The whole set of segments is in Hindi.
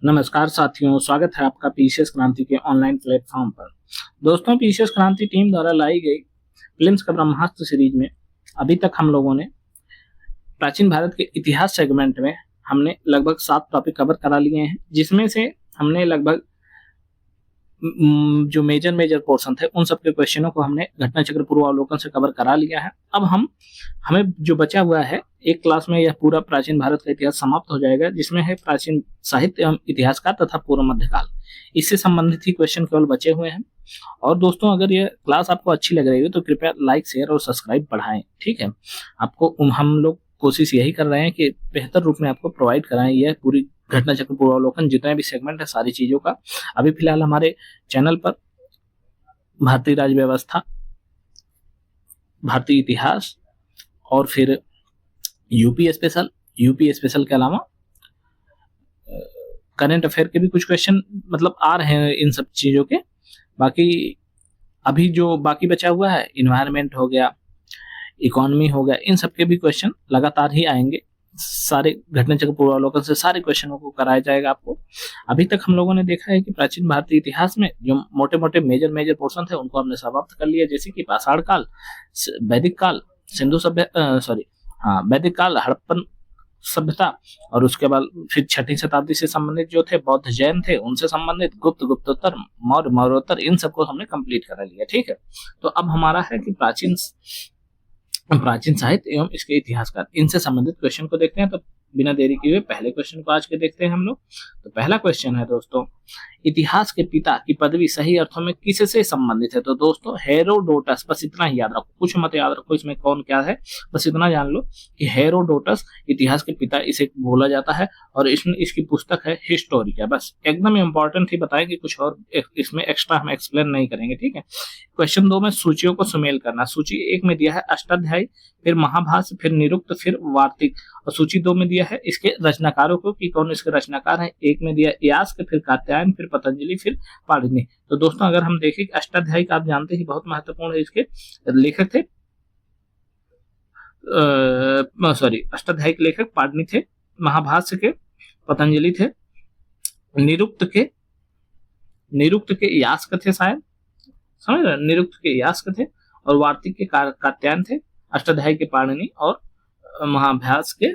नमस्कार साथियों, स्वागत है आपका पीसीएस क्रांति के ऑनलाइन प्लेटफॉर्म पर। दोस्तों, पीसीएस क्रांति टीम द्वारा लाई गई प्रीलिम्स का ब्रह्मास्त्र सीरीज में अभी तक हम लोगों ने प्राचीन भारत के इतिहास सेगमेंट में हमने लगभग 7 टॉपिक कवर करा लिए हैं, जिसमें से हमने लगभग जो मेजर पोर्शन थे उन सबके क्वेश्चनों को हमने घटना चक्र पूर्वावलोकन से कवर करा लिया है। अब हमें जो बचा हुआ है, एक क्लास में यह पूरा प्राचीन भारत का इतिहास समाप्त हो जाएगा, जिसमें है प्राचीन साहित्य एवं इतिहास का तथा पूर्व मध्यकाल। इससे संबंधित ही क्वेश्चन केवल बचे हुए हैं। और दोस्तों, अगर यह क्लास आपको अच्छी लग रही हो तो कृपया लाइक, शेयर और सब्सक्राइब बढ़ाएं। ठीक है, आपको हम लोग कोशिश यही कर रहे हैं कि बेहतर रूप में आपको प्रोवाइड कराएं यह पूरी घटना चक्र पूर्वावलोकन, जितने भी सेगमेंट है सारी चीजों का। अभी फिलहाल हमारे चैनल पर भारतीय राज्य व्यवस्था, भारतीय इतिहास और फिर यूपी स्पेशल के अलावा करंट अफेयर के भी कुछ क्वेश्चन मतलब आ रहे हैं इन सब चीजों के। बाकी अभी जो बाकी बचा हुआ है, इन्वायरमेंट हो गया, इकोनॉमी हो गया, इन सब के भी क्वेश्चन लगातार ही आएंगे। सारे घटना चक्र पूर्वावलोकन से सारे क्वेश्चनों को कराया जाएगा आपको। अभी तक हम लोगों ने देखा है कि प्राचीन भारतीय इतिहास में जो मोटे मोटे मेजर पोर्शन थे उनको हमने समाप्त कर लिया, जैसे कि पाषाण काल, वैदिक काल, वैदिक काल, हड़प्पन सभ्यता, और उसके बाद फिर 6वीं शताब्दी से संबंधित जो थे बौद्ध जैन थे उनसे संबंधित, गुप्तोत्तर, मौर्योत्तर, इन सबको हमने कंप्लीट करा लिया। ठीक है, तो अब हमारा है कि प्राचीन साहित्य एवं इसके इतिहासकार, इनसे संबंधित क्वेश्चन को देखते हैं। तो बिना देरी किए हुए पहले क्वेश्चन को आज के देखते हैं हम लोग। तो पहला क्वेश्चन है दोस्तों, इतिहास के पिता की पदवी सही अर्थों में किससे संबंधित है? तो दोस्तों हेरोडोटस, बस इतना ही याद रखो, कुछ मत याद रखो इसमें कौन क्या है, बस इतना जान लो कि हेरोडोटस इतिहास के पिता इसे बोला जाता है, और इसकी पुस्तक है हिस्टोरिका। बस एकदम इंपॉर्टेंट ही बताएंगे, कुछ और इसमें एक्स्ट्रा हम एक्सप्लेन नहीं करेंगे। ठीक है, क्वेश्चन 2 में सूचियों को सुमेल करना। सूची 1 में दिया है अष्टाध्यायी, फिर महाभाष्य, फिर निरुक्त, फिर वार्तिक। और सूची 2 में दिया है इसके रचनाकारों को कि कौन इसके रचनाकार है। 1 में दिया यास्क, फिर कात्यायन, फिर पतंजलि, फिर पाणिनि। तो दोस्तों अगर हम देखें अष्टाध्यायी का आप जानते ही बहुत महत्वपूर्ण है, इसके लेखक थे अष्टाध्यायी के लेखक पाणिनि थे, महाभाष्य के पतंजलि थे, निरुक्त के यास्क थे, शायद समझ रहे, निरुक्त के यास्क थे, और वार्तिक के कात्यायन थे, अष्टाध्यायी के पाणिनि और महाभाष्य के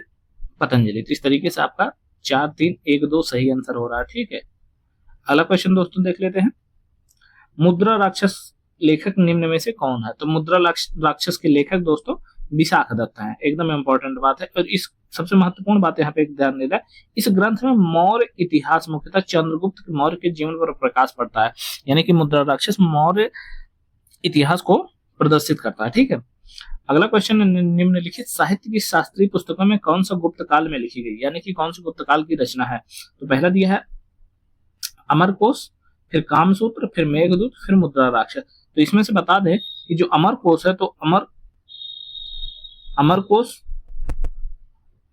पतंजलि। तो इस तरीके से आपका 4, 3, 1, 2 सही आंसर हो रहा है। ठीक है, अगला क्वेश्चन दोस्तों देख लेते हैं। मुद्रा राक्षस लेखक निम्न में से कौन है? तो मुद्रा राक्षस के लेखक दोस्तों विशाख दत्त हैं। एकदम इंपॉर्टेंट बात है। और इस सबसे महत्वपूर्ण बात यहाँ पे एक ध्यान देना है, इस ग्रंथ में मौर्य इतिहास, मुख्यतः चंद्रगुप्त मौर्य के जीवन पर प्रकाश पड़ता है, यानी कि मुद्रा राक्षस मौर्य इतिहास को प्रदर्शित करता है। ठीक है, अगला क्वेश्चन, निम्नलिखित साहित्य की शास्त्रीय पुस्तकों में कौन सा गुप्त काल में लिखी गई, यानी कि कौन सी गुप्त काल की रचना है? तो पहला दिया है अमरकोश, फिर कामसूत्र, फिर मेघदूत, फिर मुद्रा राक्षस। तो इसमें से बता दें कि जो अमरकोश है, तो अमरकोश,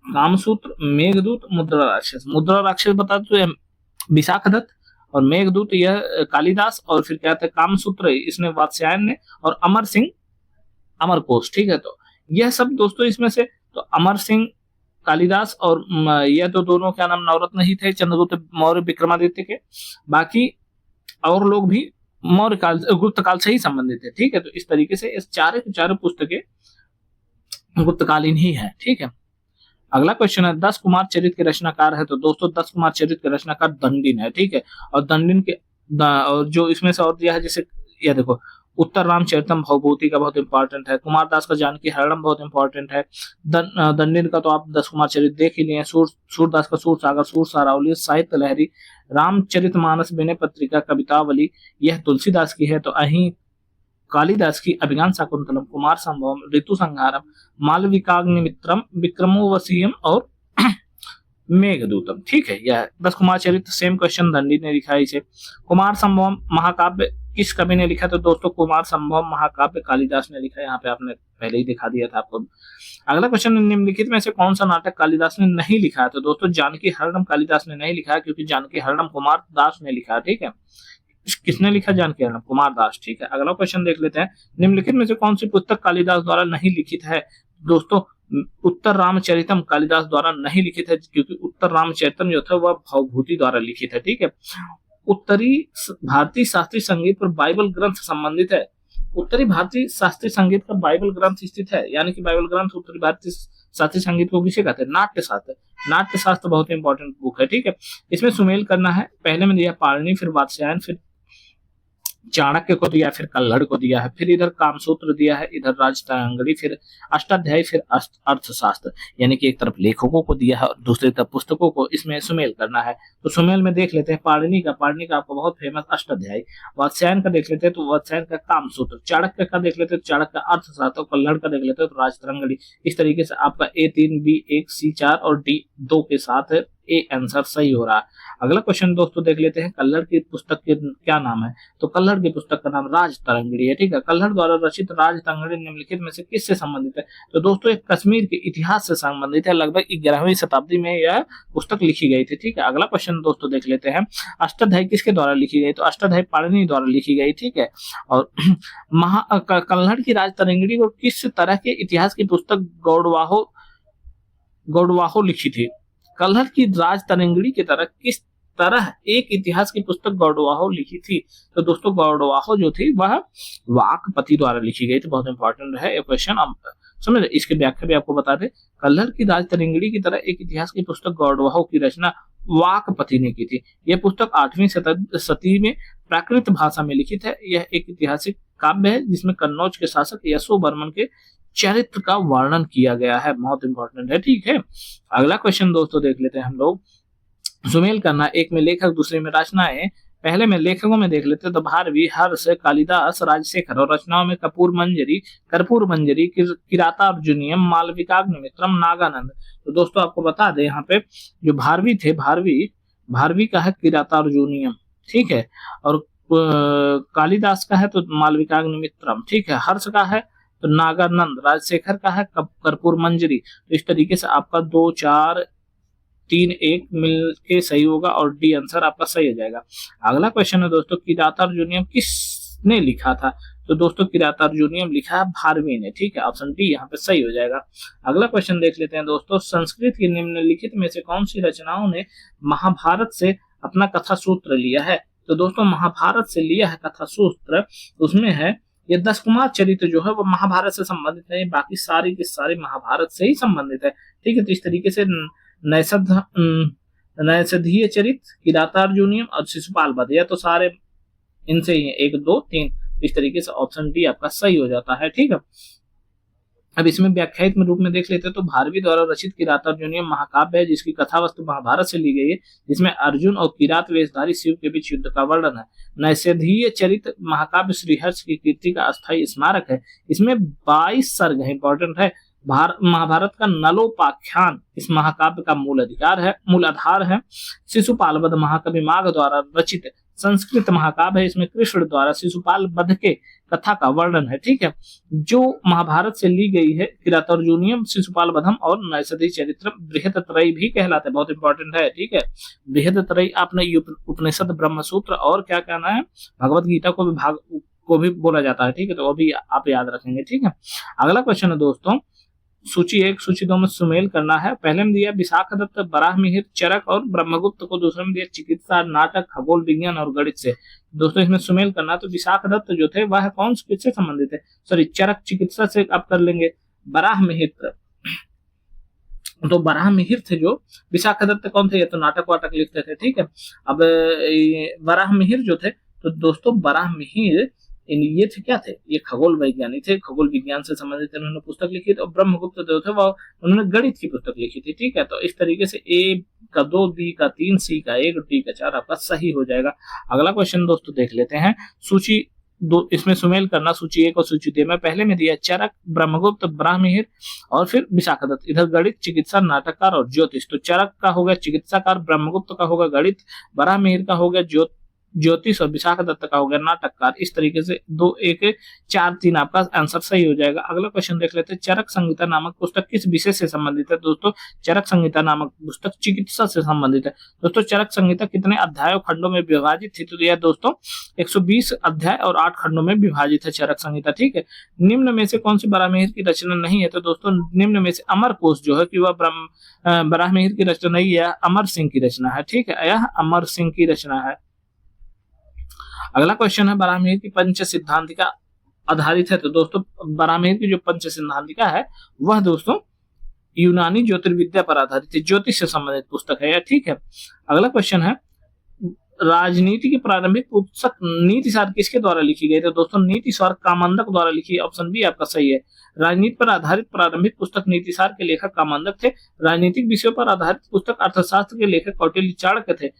कामसूत्र, मेघदूत, मुद्रा राक्षस बता दो विशाख दत्त, और मेघदूत यह कालिदास, और फिर क्या था कामसूत्र इसने वात्स्यायन ने, और अमर सिंह अमरकोश। ठीक है, तो यह सब दोस्तों इसमें से, तो अमर सिंह, कालिदास और यह तो दोनों क्या नाम नवरत्न ही थे चंद्रगुप्त मौर्य विक्रमादित्य के। बाकी और लोग भी मौर्य काल, गुप्त काल से ही संबंधित है। ठीक है, तो इस तरीके से इस चारों पुस्तकें गुप्तकालीन ही है। ठीक है, अगला क्वेश्चन है, 10 कुमार चरित्र के रचनाकार है? तो दोस्तों 10 कुमार चरित्र के रचनाकार दंडिन है। ठीक है, और दंडिन के और जो इसमें से और दिया है, जैसे यह देखो, उत्तर रामचरितम भवभूति का बहुत इंपॉर्टेंट है, कुमारदास का जानकी हरणम बहुत इंपॉर्टेंट है, दंडिन का तो आप 10 कुमार चरित्र देख ही लिए, सूरदास का सूर सागर, सूर सारावली, साहित्य लहरी, रामचरितमानस, विनय पत्रिका, कवितावली यह तुलसीदास की है। तो अहीं कालिदास की अभिज्ञान शाकुंतलम, कुमार संभवम, ऋतु संहारम, मालविकाग्निमित्रम, विक्रमोर्वशीयम और मेघदूतम। ठीक है, यह 10 कुमार चरित्र। सेम क्वेश्चन दंडी ने लिखा है इसे। कुमार संभवम महाकाव्य किस कवि ने लिखा? तो दोस्तों कुमार संभवम महाकाव्य कालिदास ने लिखा है। यहाँ पे आपने पहले ही दिखा दिया था आपको। अगला क्वेश्चन, निम्नलिखित में से कौन सा नाटक कालिदास ने नहीं लिखा है? तो दोस्तों जानकी हरणम कालिदास ने नहीं लिखा है, क्योंकि जानकी हरणम कुमार दास ने लिखा है। ठीक है, किसने लिखा? जानकी हरणम, कुमार दास। ठीक है, अगला क्वेश्चन देख लेते हैं, निम्नलिखित में से कौन सी पुस्तक कालिदास द्वारा नहीं लिखित है? दोस्तों उत्तर रामचरितम कालिदास द्वारा नहीं लिखित है, क्योंकि उत्तर रामचरितम जो था वह भवभूति द्वारा लिखित है। ठीक है। उत्तरी भारतीय शास्त्रीय संगीत पर बाइबल ग्रंथ संबंधित है। उत्तरी भारतीय शास्त्रीय संगीत का बाइबल ग्रंथ स्थित है, यानी कि बाइबल ग्रंथ उत्तरी भारतीय शास्त्रीय संगीत को किसे कहते हैं? नाट्य शास्त्र। नाट्य शास्त्र बहुत इंपॉर्टेंट बुक है। ठीक है। इसमें सुमेल करना है। पहले में दिया पाणिनि, फिर वात्स्यायन, फिर चाणक्य को दिया, फिर कल्हड़ को दिया है, फिर इधर कामसूत्र दिया है, इधर राजतरंगिणी, फिर अष्टाध्यायी, फिर अर्थशास्त्र, यानी कि एक तरफ लेखकों को दिया है और दूसरी तरफ पुस्तकों को इसमें सुमेल करना है। तो सुमेल में देख लेते हैं पाणिनि का आपको बहुत फेमस अष्टाध्यायी, वात्स्यायन का देख लेते हैं तो वात्स्यायन का कामसूत्र, चाणक्य का देख लेते हैं तो चाणक्य का अर्थशास्त्र, कल्हड़ का देख लेते हैं तो राजतरंगिणी। इस तरीके से आपका A3, B1, C4 और D2 के साथ ए आंसर सही हो रहा है। अगला क्वेश्चन दोस्तों देख लेते हैं, कल्हड़ की पुस्तक के क्या नाम है? तो कल्हड़ की पुस्तक का नाम राजतरंगिणी है। ठीक है। कल्हड़ द्वारा रचित राजतरंगिणी निम्नलिखित में से किससे संबंधित है? तो दोस्तों एक कश्मीर के इतिहास से संबंधित है। लगभग 11वीं शताब्दी में यह पुस्तक लिखी गई थी। ठीक है। अगला क्वेश्चन दोस्तों देख लेते हैं, अष्टाध्यायी किसके द्वारा लिखी गई? तो अष्टाध्यायी पाणिनि द्वारा लिखी गई। ठीक है। और कल्हड़ की राजतरंगिणी को किस तरह के इतिहास की पुस्तक गौडवाहो लिखी थी? कल्हड़ की राजतरंगिणी की तरह किस तरह एक इतिहास की पुस्तक गौडवाहो लिखी थी? तो दोस्तों गौडवाहो जो थी वह वाकपति द्वारा लिखी गई थी। बहुत इंपॉर्टेंट है ये क्वेश्चन, आप समझ रहे। इसकी व्याख्या भी आपको बता दें, कल्हड़ की राजतरंगिणी की तरह एक इतिहास की पुस्तक गौडवाहो की रचना वाकपति ने की थी। यह पुस्तक 8वीं शताब्दी में प्राकृत भाषा में लिखित है। यह एक ऐतिहासिक काव्य है जिसमें कन्नौज के शासक यशोवर्मन के चरित्र का वर्णन किया गया है। बहुत इंपॉर्टेंट है। ठीक है। अगला क्वेश्चन दोस्तों देख लेते हैं हम लोग, सुमेल करना। एक में लेखक, दूसरे में रचनाएं। पहले में लेखकों में देख लेते हैं तो भारवी, हर्ष, कालिदास, राजशेखर, और रचनाओं में कर्पूर मंजरी, किरातार्जुनीयम, मालविकाग्निमित्रम, नागानंद। तो दोस्तों आपको बता दें यहाँ पे जो भारवी थे, भारवी का है किरातार्जुनीयम। ठीक है। और कालिदास का है तो मालविकाग्निमित्रम। ठीक है। हर्ष का है तो नागानंद, राजशेखर का है कर्पूर मंजरी। तो इस तरीके से आपका 2, 4, 3, 1 मिल के सही होगा और डी आंसर आपका सही हो जाएगा। अगला क्वेश्चन है दोस्तों, किरातार्जुनीयम किसने लिखा था? तो दोस्तों किरातार्जुनीयम लिखा है भारवी ने। ठीक है। ऑप्शन डी यहाँ पे सही हो जाएगा। अगला क्वेश्चन देख लेते हैं दोस्तों, संस्कृत की निम्नलिखित में से कौन सी रचनाओं ने महाभारत से अपना कथा सूत्र लिया है? तो दोस्तों महाभारत से लिया है कथा सूत्र, उसमें है ये 10 कुमार चरित्र जो है वो महाभारत से संबंधित है। बाकी सारी की सारी महाभारत से ही संबंधित है। ठीक है। तो इस तरीके से नैषधीय चरित्र, किरातार्जुनीयम और शिशुपाल वध, यह तो सारे इनसे ही है, 1, 2, 3। इस तरीके से ऑप्शन डी आपका सही हो जाता है। ठीक है। अब इसमें व्याख्यायित रूप में देख लेते हैं तो भारवी द्वारा रचित किरातार्जुनीयम महाकाव्य है जिसकी कथा वस्तु महाभारत से ली गई है, जिसमें अर्जुन और किरात वेशधारी शिव के बीच युद्ध का वर्णन है। नैषधीय चरित्र महाकाव्य श्रीहर्ष की कीर्ति का अस्थायी स्मारक है। इसमें 22 सर्ग है। इंपॉर्टेंट है। महाभारत का नलोपाख्यान इस महाकाव्य का मूल आधार है। शिशुपाल वध महाकवि माघ द्वारा रचित संस्कृत महाकाव्य है। इसमें कृष्ण द्वारा शिशुपाल वध के कथा का वर्णन है। ठीक है। जो महाभारत से ली गई है किरातार्जुनीयम, शिशुपाल वधम और नैषधीय चरित्र बृहत्त्रयी भी कहलाते हैं। बहुत इंपॉर्टेंट है। ठीक है। बृहत्त्रयी आपने उपनिषद, ब्रह्मसूत्र और क्या कहना है, भगवत गीता को भी बोला जाता है। ठीक है। तो वो भी आप याद रखेंगे। ठीक है। अगला क्वेश्चन है दोस्तों, सूची 1, सूची 2 में सुमेल करना है। पहले में दिया विशाखदत्त, बराहमिहिर, चरक और ब्रह्मगुप्त को, दूसरे में दिया चिकित्सा, नाटक, खगोल विज्ञान और गणित से। दोस्तों इसमें सुमेल करना, तो विशाखदत्त जो थे वह कौन किससे संबंधित है? सॉरी, चरक चिकित्सा से आप कर लेंगे। बराहमिहिर, तो बराहमिहिर थे जो, विशाखदत्त कौन थे? ये तो नाटक वाटक लिखते थे। ठीक है। अब बराहमिहिर जो थे, तो दोस्तों बराहमिहिर ये थे क्या थे? ये खगोल वैज्ञानिक थे। खगोल विज्ञान से संबंधित उन्होंने पुस्तक लिखी थी। और ब्रह्मगुप्त जो थे वो उन्होंने गणित की पुस्तक लिखी थी। ठीक है। तो इस तरीके से ए का 2, बी का 3, सी का 1, डी का 4 आपका सही हो जाएगा। अगला क्वेश्चन दोस्तों देख लेते हैं, सूची 2, इसमें सुमेल करना सूची 1 और सूची 2 में। पहले में दिया चरक, ब्रह्मगुप्त, बराहमिहिर और फिर विशाखदत्त। इधर गणित, चिकित्सा, नाटककार और ज्योतिष। तो चरक का हो गया चिकित्साकार, ब्रह्मगुप्त का होगा गणित, बराहमिहिर का हो गया ज्योतिष और विशाखा दत्त का हो गया नाटककार। इस तरीके से 2 1 4 3 आपका आंसर सही हो जाएगा। अगला क्वेश्चन देख लेते हैं, चरक संहिता नामक पुस्तक किस विषय से संबंधित है? दोस्तों चरक संहिता नामक पुस्तक चिकित्सा से संबंधित है। दोस्तों चरक संहिता कितने अध्यायों खंडों में विभाजित थी? तो यह दोस्तों 120 अध्याय और 8 खंडों में विभाजित है चरक संहिता, ठीक है। निम्न में से कौन सी बराहमिहिर की रचना नहीं है? तो दोस्तों निम्न में से अमरकोश जो है कि वह बराहमिहिर की रचना नहीं है, अमर सिंह की रचना है, ठीक है, यह अमर सिंह की रचना है। अगला क्वेश्चन है, बराहमिहिर की पंच सिद्धांतिका आधारित है। तो दोस्तों बराहमिहिर की जो पंच सिद्धांतिका है वह दोस्तों यूनानी ज्योतिर्विद्या पर आधारित है, ज्योतिष से संबंधित पुस्तक है यह, ठीक है। अगला क्वेश्चन है, राजनीति की प्रारंभिक पुस्तक नीतिसार किसके द्वारा लिखी गई? तो दोस्तों नीतिसार कामंदक द्वारा लिखी। ऑप्शन बी आपका सही है। राजनीति पर आधारित प्रारंभिक पुस्तक नीतिसार के लेखक कामंदक थे। राजनीतिक विषयों पर आधारित पुस्तक अर्थशास्त्र के लेखक कौटिल्य चाणक्य थे।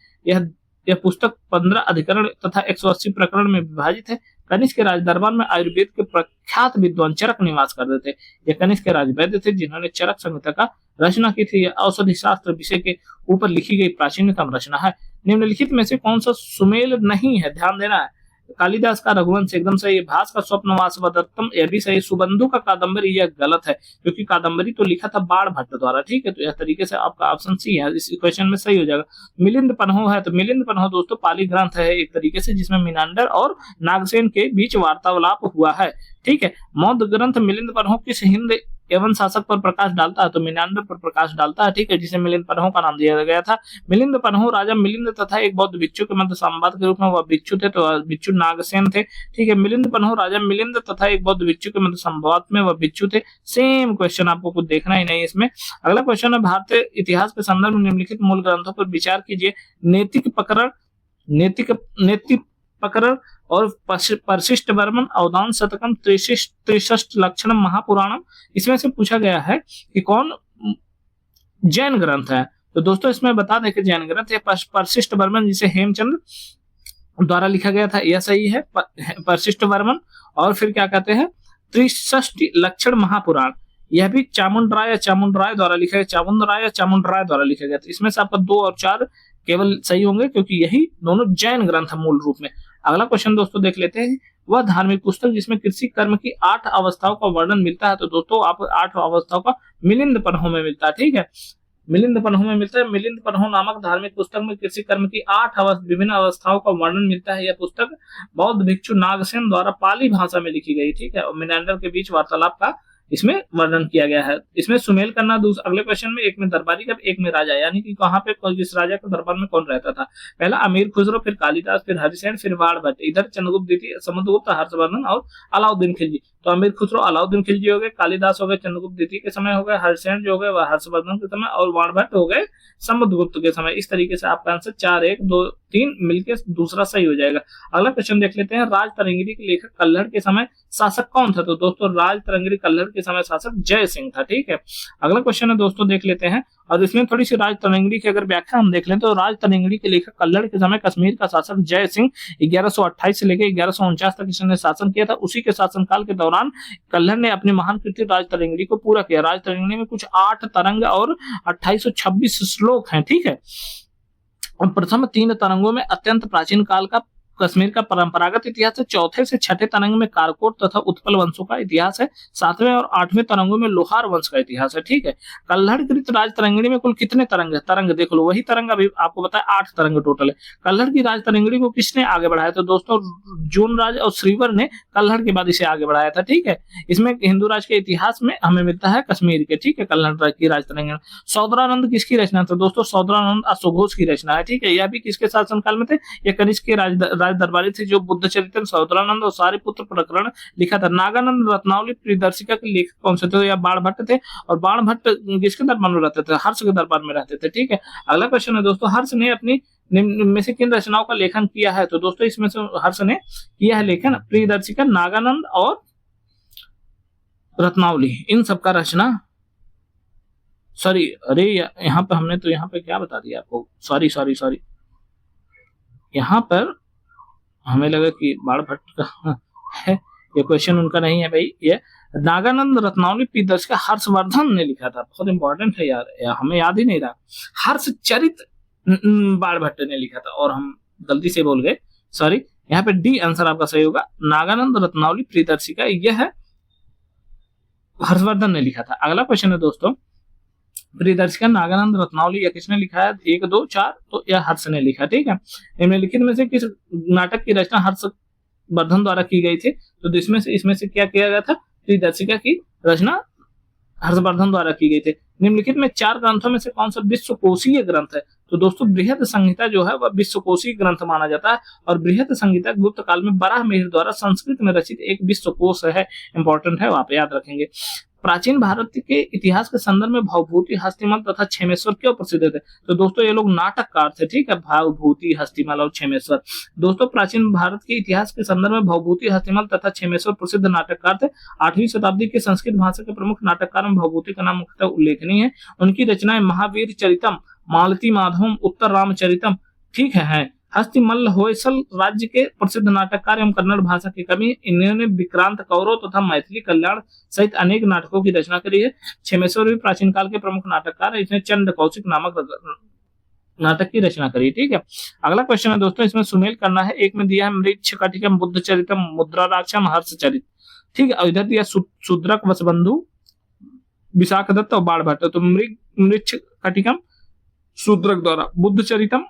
यह पुस्तक 15 अधिकरण तथा 180 प्रकरण में विभाजित है। कनिष्क के राजदरबार में आयुर्वेद के प्रख्यात विद्वान चरक निवास करते थे। यह कनिष्क के राजवैद्य थे जिन्होंने चरक संहिता का रचना की थी। यह औषधि शास्त्र विषय के ऊपर लिखी गई प्राचीनतम रचना है। निम्नलिखित में से कौन सा सुमेल नहीं है? ध्यान देना है। कालिदास का रघुवंश एकदम सही है। भास का स्वप्नवास दत्तम यह भी सही। सुबंधु का कादम्बरी यह गलत है क्योंकि कादम्बरी तो लिखा था बाण भट्ट द्वारा, ठीक है। तो यह तरीके से आपका ऑप्शन सी है, इस क्वेश्चन में सही हो जाएगा। मिलिंद पन्हो है, तो मिलिंद पन्हो दोस्तों पाली ग्रंथ है एक तरीके से जिसमें मीनांडर और नागसेन के बीच वार्तालाप हुआ है, ठीक है। मौद्ध ग्रंथ मिलिंद पन्हो किस हिंद एवं शासक पर प्रकाश डालता है? तो मीनांडर पर प्रकाश डालता है, ठीक है, जिसे मिलिंद पन्हो का नाम दिया गया था। मिलिंद पन्हो राजा मिलिंद तथा एक बौद्ध भिक्षु के मध्य संवाद के रूप में वह भिक्षु थे, तो भिक्षु नागसेन थे, ठीक है। मिलिंद पन्हो राजा मिलिंद तथा एक बौद्ध भिक्षु के मध्य संवाद में वह भिक्षु थे। सेम क्वेश्चन, आपको कुछ देखना ही नहीं इसमें। अगला क्वेश्चन है, भारतीय इतिहास के संदर्भ में निम्नलिखित मूल ग्रंथों पर विचार कीजिए। नैतिक पकड़ और परशिष्ट वर्मन, अवदान शतकम, त्रिशिष्ट लक्षणम, महापुराणम, इसमें से पूछा गया है कि कौन जैन ग्रंथ है। तो दोस्तों इसमें बता दें कि जैन ग्रंथ है परशिष्ट वर्मन जिसे हेमचंद्र द्वारा लिखा गया था, यह सही है, परशिष्ट वर्मन। और फिर क्या कहते हैं, त्रिशिष्ट लक्षण महापुराण, यह भी चामुंडराय द्वारा लिखा गया, चामुंडराय द्वारा लिखा गया था। इसमें से आपका 2 और 4 केवल सही होंगे क्योंकि यही दोनों जैन ग्रंथ है मूल रूप में। अगला क्वेश्चन दोस्तों देख लेते हैं, वह धार्मिक पुस्तक जिसमें कृषि कर्म की 8 अवस्थाओं का वर्णन मिलता है। तो दोस्तों आप 8 अवस्थाओं का मिलिंद पन्हो में मिलता है, ठीक है, मिलिंद पन्हो में मिलता है। मिलिंद पन्हो नामक धार्मिक पुस्तक में कृषि कर्म की 8 विभिन्न अवस्थाओं का वर्णन मिलता है। यह पुस्तक बौद्ध भिक्षु नागसेन द्वारा पाली भाषा में लिखी गई, ठीक है, और मीनांडर के बीच वार्तालाप का इसमें वर्णन किया गया है। इसमें सुमेल करना अगले क्वेश्चन में, एक में दरबारी का, एक में राजा, यानी कि कहां पे किस राजा के दरबार में कौन रहता था। पहला अमीर खुसरो, फिर कालिदास, फिर हरिसेन, फिर बाणभट्ट, इधर चंद्रगुप्त द्वितीय, समुद्रगुप्त, हर्षवर्धन और अलाउद्दीन खिलजी। तो अमीर खुसरो अलाउद्दीन खिलजी हो गए, कालिदास हो गए चंद्रगुप्त द्वितीय के समय हो गए, हरिसेन जो हो गए वह हर्षवर्धन के समय, और बाणभट्ट हो गए समुद्रगुप्त के समय। इस तरीके से आपका आंसर 4 1 2 3 मिलकर दूसरा सही हो जाएगा। अगला क्वेश्चन देख लेते हैं, राज तरंगिणी के लेखक कल्हड़ के समय शासक कौन था। तो दोस्तों राज तरंगिणी कल्हड़ के समय शासक जय सिंह था, ठीक है। अगला क्वेश्चन है दोस्तों देख लेते हैं, और इसमें थोड़ी सी राज तरंगिणी की अगर व्याख्या हम देख लें तो राज तरंगिणी के लेखक कल्हड़ के समय कश्मीर का शासक जय सिंह 1128 से लेकर 1149 तक इसने शासन किया था। उसी के शासनकाल के दौरान कल्हड़ ने अपनी महान कृति राज तरंगिणी को पूरा किया। राज तरंगिणी में कुछ 8 तरंग और 2826 श्लोक हैं, ठीक है। और प्रथम 3 तरंगों में अत्यंत प्राचीन काल का कश्मीर का परंपरागत इतिहास है। चौथे से छठे तरंग में कारकोट तथा उत्पल वंशों का इतिहास है। 7वें और 8वें तरंगों में लोहार वंश का इतिहास है, ठीक है। कल्हड़ कृत राज तरंगिणी में कुल कितने तरंग है? तरंग देख लो, वही तरंग अभी आपको बताया 8 तरंग टोटल है। कल्हड़ की राज तरंगिणी को किसने आगे बढ़ाया? तो दोस्तों जून राज और श्रीवर ने कल्हड़ के बाद इसे आगे बढ़ाया था, ठीक है। इसमें हिंदू राज के इतिहास में हमें मिलता है कश्मीर के, ठीक है, कल्हड़ की राज तरंगिणी। सौदरानंद किसकी रचना? तो दोस्तों सौदरानंद अश्वघोष की रचना है, ठीक है। यह भी किसके शासनकाल में थे? यह कनिष्क के राज दरबारी थे जो बुद्ध चरित्र, सौदरानंद और सारिपुत्र प्रकरण लिखा था। नागानंद रत्नावली प्रियदर्शिका के लेखक कौन से थे? या बाणभट्ट थे। और बाणभट्ट किसके दरबार में रहते थे? हर्ष के दरबार में रहते थे, ठीक है। अगला क्वेश्चन है दोस्तों, हर्ष ने अपनी निम्न में से किन रचनाओं का लेखन किया है? तो दोस्तों इसमें से हर्ष ने किया है लेखन प्रियदर्शिका, नागानंद और रत्नावली, इन सबका रचना। सॉरी, अरे यहाँ पे हमने तो यहाँ पे क्या बता दिया आपको, सॉरी यहाँ पर हमें लगा कि बाणभट्ट का है, ये क्वेश्चन उनका नहीं है भाई। ये नागानंद रत्नावली प्रियदर्शिका हर्षवर्धन ने लिखा था, बहुत इंपॉर्टेंट है यार, हमें याद ही नहीं रहा। हर्षचरित बाणभट्ट ने लिखा था और हम गलती से बोल गए, सॉरी, यहाँ पे डी आंसर आपका सही होगा। नागानंद रत्नावली प्रियदर्शिका, यह है हर्षवर्धन ने लिखा था। अगला क्वेश्चन है दोस्तों, प्रियदर्शिका नागानंद रत्नावली यह किसने लिखा है? 1, 2, 4, तो यह हर्ष ने लिखा। ठीक है, निम्नलिखित में से किस नाटक की रचना हर्षवर्धन द्वारा की गई थी? तो इसमें से क्या किया गया था? प्रियदर्शिका की रचना हर्षवर्धन द्वारा की गई थी। निम्नलिखित में 4 ग्रंथों में से कौन सा विश्वकोशीय ग्रंथ है? तो दोस्तों बृहद संहिता जो है वह विश्वकोशीय ग्रंथ माना जाता है, और बृहद संहिता गुप्त काल में वराहमिहिर द्वारा संस्कृत में रचित एक विश्वकोश है। इंपॉर्टेंट है, आप याद रखेंगे। प्राचीन भारत के इतिहास के संदर्भ में भवभूति, हस्तिमल तथा क्षेमेश्वर क्यों प्रसिद्ध थे? तो दोस्तों ये लोग नाटककार थे। ठीक है, भवभूति, हस्तिमल और क्षेमेश्वर। दोस्तों प्राचीन भारत के इतिहास के संदर्भ में भवभूति, हस्तिमल तथा क्षेमेश्वर प्रसिद्ध नाटककार थे। 8वीं शताब्दी के संस्कृत भाषा के प्रमुख नाटककार में भवभूति का नाम मुख्यतः उल्लेखनीय है। उनकी रचनाएं महावीर चरितम, मालती माधवम, उत्तर रामचरितम, ठीक है। हस्तिमल्ल होयसल राज्य के प्रसिद्ध नाटककार एवं कन्नड़ भाषा के कवि। इन्होंने विक्रांत कौरव तथा मैथिली कल्याण सहित अनेक नाटकों की रचना करी है। क्षेमेश्वर भी प्राचीन काल के प्रमुख नाटककार है। इसने चंड कौशिक नामक नाटक की रचना करी। ठीक है, अगला क्वेश्चन है दोस्तों, इसमें सुमेल करना है। एक में दिया है मृच्छकटिकम, बुद्ध चरितम, मुद्राराक्षम, हर्षचरित। ठीक है, इधर दिया शूद्रक, वसुबंधु, विशाखदत्त और बाणभट्ट। तो मृच्छकटिकम शूद्रक द्वारा, बुद्ध चरितम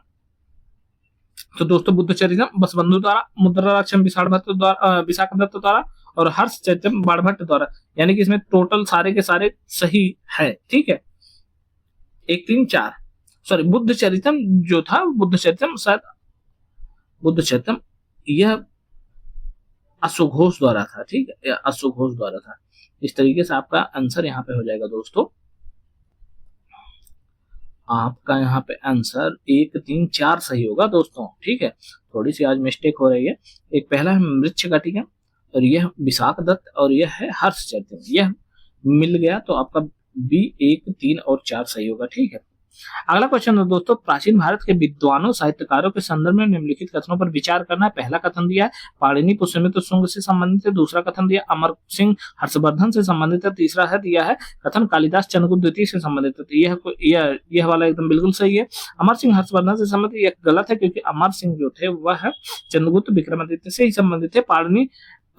तो दोस्तों बुद्ध चरितम वसुबंधु द्वारा, मुद्राराक्षम विशाखदत्त द्वारा, और हर्ष चरितम बाणभट्ट द्वारा। यानी कि इसमें टोटल सारे के सारे सही है। ठीक है, 1, 3, 4, सॉरी बुद्ध चरितम जो था, बुद्ध चरितम यह अश्वघोष द्वारा था। ठीक है, यह अश्वघोष द्वारा था। इस तरीके से आपका आंसर यहाँ पे हो जाएगा दोस्तों। आपका यहाँ पे आंसर 1, 3, 4 सही होगा दोस्तों। ठीक है, थोड़ी सी आज मिस्टेक हो रही है। एक पहला है मृच्छकटिका, और यह विशाखदत्त, और यह है हर्षचरित। यह मिल गया तो आपका B 1, 3 और 4 सही होगा। ठीक है, अगला क्वेश्चन है दोस्तों, प्राचीन भारत के विद्वानों साहित्यकारों के संदर्भ में निम्नलिखित कथनों पर विचार करना है। पहला कथन दिया है पाणिनि पुष्यमित्र शुंग से संबंधित है। दूसरा कथन दिया अमर सिंह हर्षवर्धन से संबंधित है। तीसरा है दिया है कथन कालिदास चंद्रगुप्त द्वितीय से संबंधित है। यह वाला एकदम बिल्कुल सही है। अमर सिंह हर्षवर्धन से संबंधित यह गलत है, क्योंकि अमर सिंह जो थे वह चंद्रगुप्त विक्रमादित्य से ही संबंधित थे। पाणिनि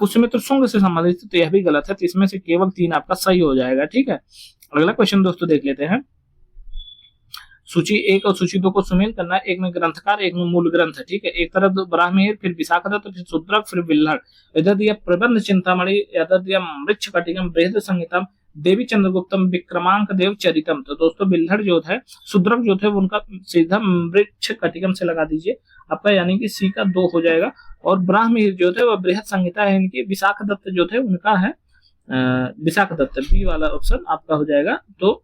पुष्यमित्र शुंग से संबंधित, तो यह भी गलत है। तो इसमें से केवल 3 आपका सही हो जाएगा। ठीक है, अगला क्वेश्चन दोस्तों देख लेते हैं। सूची 1 और सूची 2 को सुमेल करना है। एक में ग्रंथकार, एक में मूल ग्रंथ है। ठीक है, एक तरफ वराहमिहिर, फिर विशाखदत्त, फिर शूद्रक, फिर बिल्हड़। इधर दिया प्रबंध चिंतामणि, इधर दिया मृच्छकटिकम, बृहद संहितम, देवी चंद्रगुप्तम, विक्रमांक देव चरितम। तो दोस्तों बिल्हड़ जो है, शूद्रक जो थे उनका सीधा मृच्छकटिकम से लगा दीजिए आपका, यानी कि C का 2 हो जाएगा। और वराहमिहिर जो थे वह बृहद संहिता है इनकी। विशाखदत्त जो थे उनका है विशाखदत्त, B वाला ऑप्शन आपका हो जाएगा। तो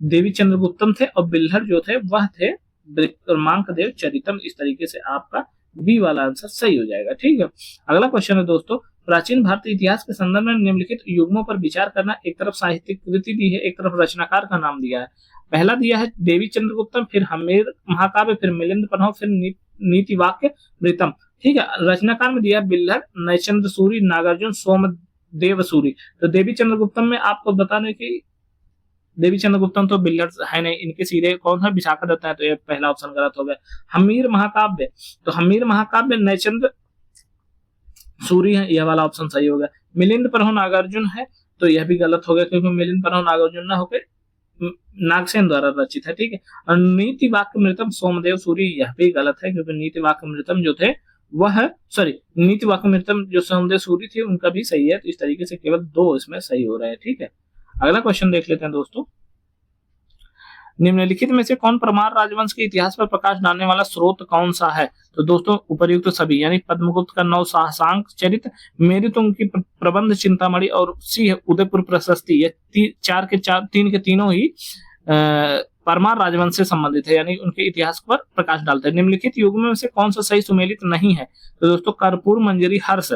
देवी चंद्रगुप्तम थे, और बिल्हड़ जो थे वह थे विक्रमांक देव चरितम। इस तरीके से आपका बी वाला आंसर सही हो जाएगा। ठीक है, अगला क्वेश्चन है दोस्तों, प्राचीन भारतीय इतिहास के संदर्भ में निम्नलिखित युग्मों पर विचार करना। एक तरफ साहित्यिक कृति दी है, एक तरफ रचनाकार का नाम दिया है। पहला दिया है देवी चंद्रगुप्तम, फिर हमीर महाकाव्य, फिर मिलिंद पन्ह, फिर नीति वाक्य मृतम। ठीक है, रचनाकार में दिया बिल्हड़, नयचंद्र सूरी, नागार्जुन, सोमदेव सूरी। तो देवी चंद्रगुप्तम में आपको बताने की, देवी चंद्रगुप्तम तो बिल्हड़ है नहीं, इनके सीधे कौन सा विशाखदत्त है, तो ये पहला ऑप्शन गलत हो गया। हमीर महाकाव्य, तो हमीर महाकाव्य नयचंद्र सूरी है, यह वाला ऑप्शन सही हो गया। मिलिंद पन्ह नागार्जुन है, तो यह भी गलत हो गया, क्योंकि मिलिंद पन्ह नागार्जुन ना होकर नागसेन द्वारा रचित है। ठीक है, और नीति वाक्य मृतम सोमदेव सूरी, यह भी गलत है, क्योंकि नीति वाक्य मृतम जो थे वह नीति वाक्य मृतम जो सोमदेव सूरी थे उनका भी सही है। तो इस तरीके से केवल 2 इसमें सही हो रहे हैं। ठीक है, अगला क्वेश्चन देख लेते हैं दोस्तों। निम्नलिखित में से कौन परमार राजवंश के इतिहास पर प्रकाश डालने वाला स्रोत कौन सा है? तो दोस्तों उपर्युक्त सभी, यानी पद्मगुप्त का 9 साहसांक चरित, मेरुतुंग की प्रबंध चिंतामणि और सिंह उदयपुर प्रशस्ति, ये 3 के तीनों ही परमार राजवंश से संबंधित है, यानी उनके इतिहास पर प्रकाश डालते हैं। निम्नलिखित युग में से कौन सा सही सुमेलित नहीं है? तो दोस्तों कर्पूर मंजरी हर्ष,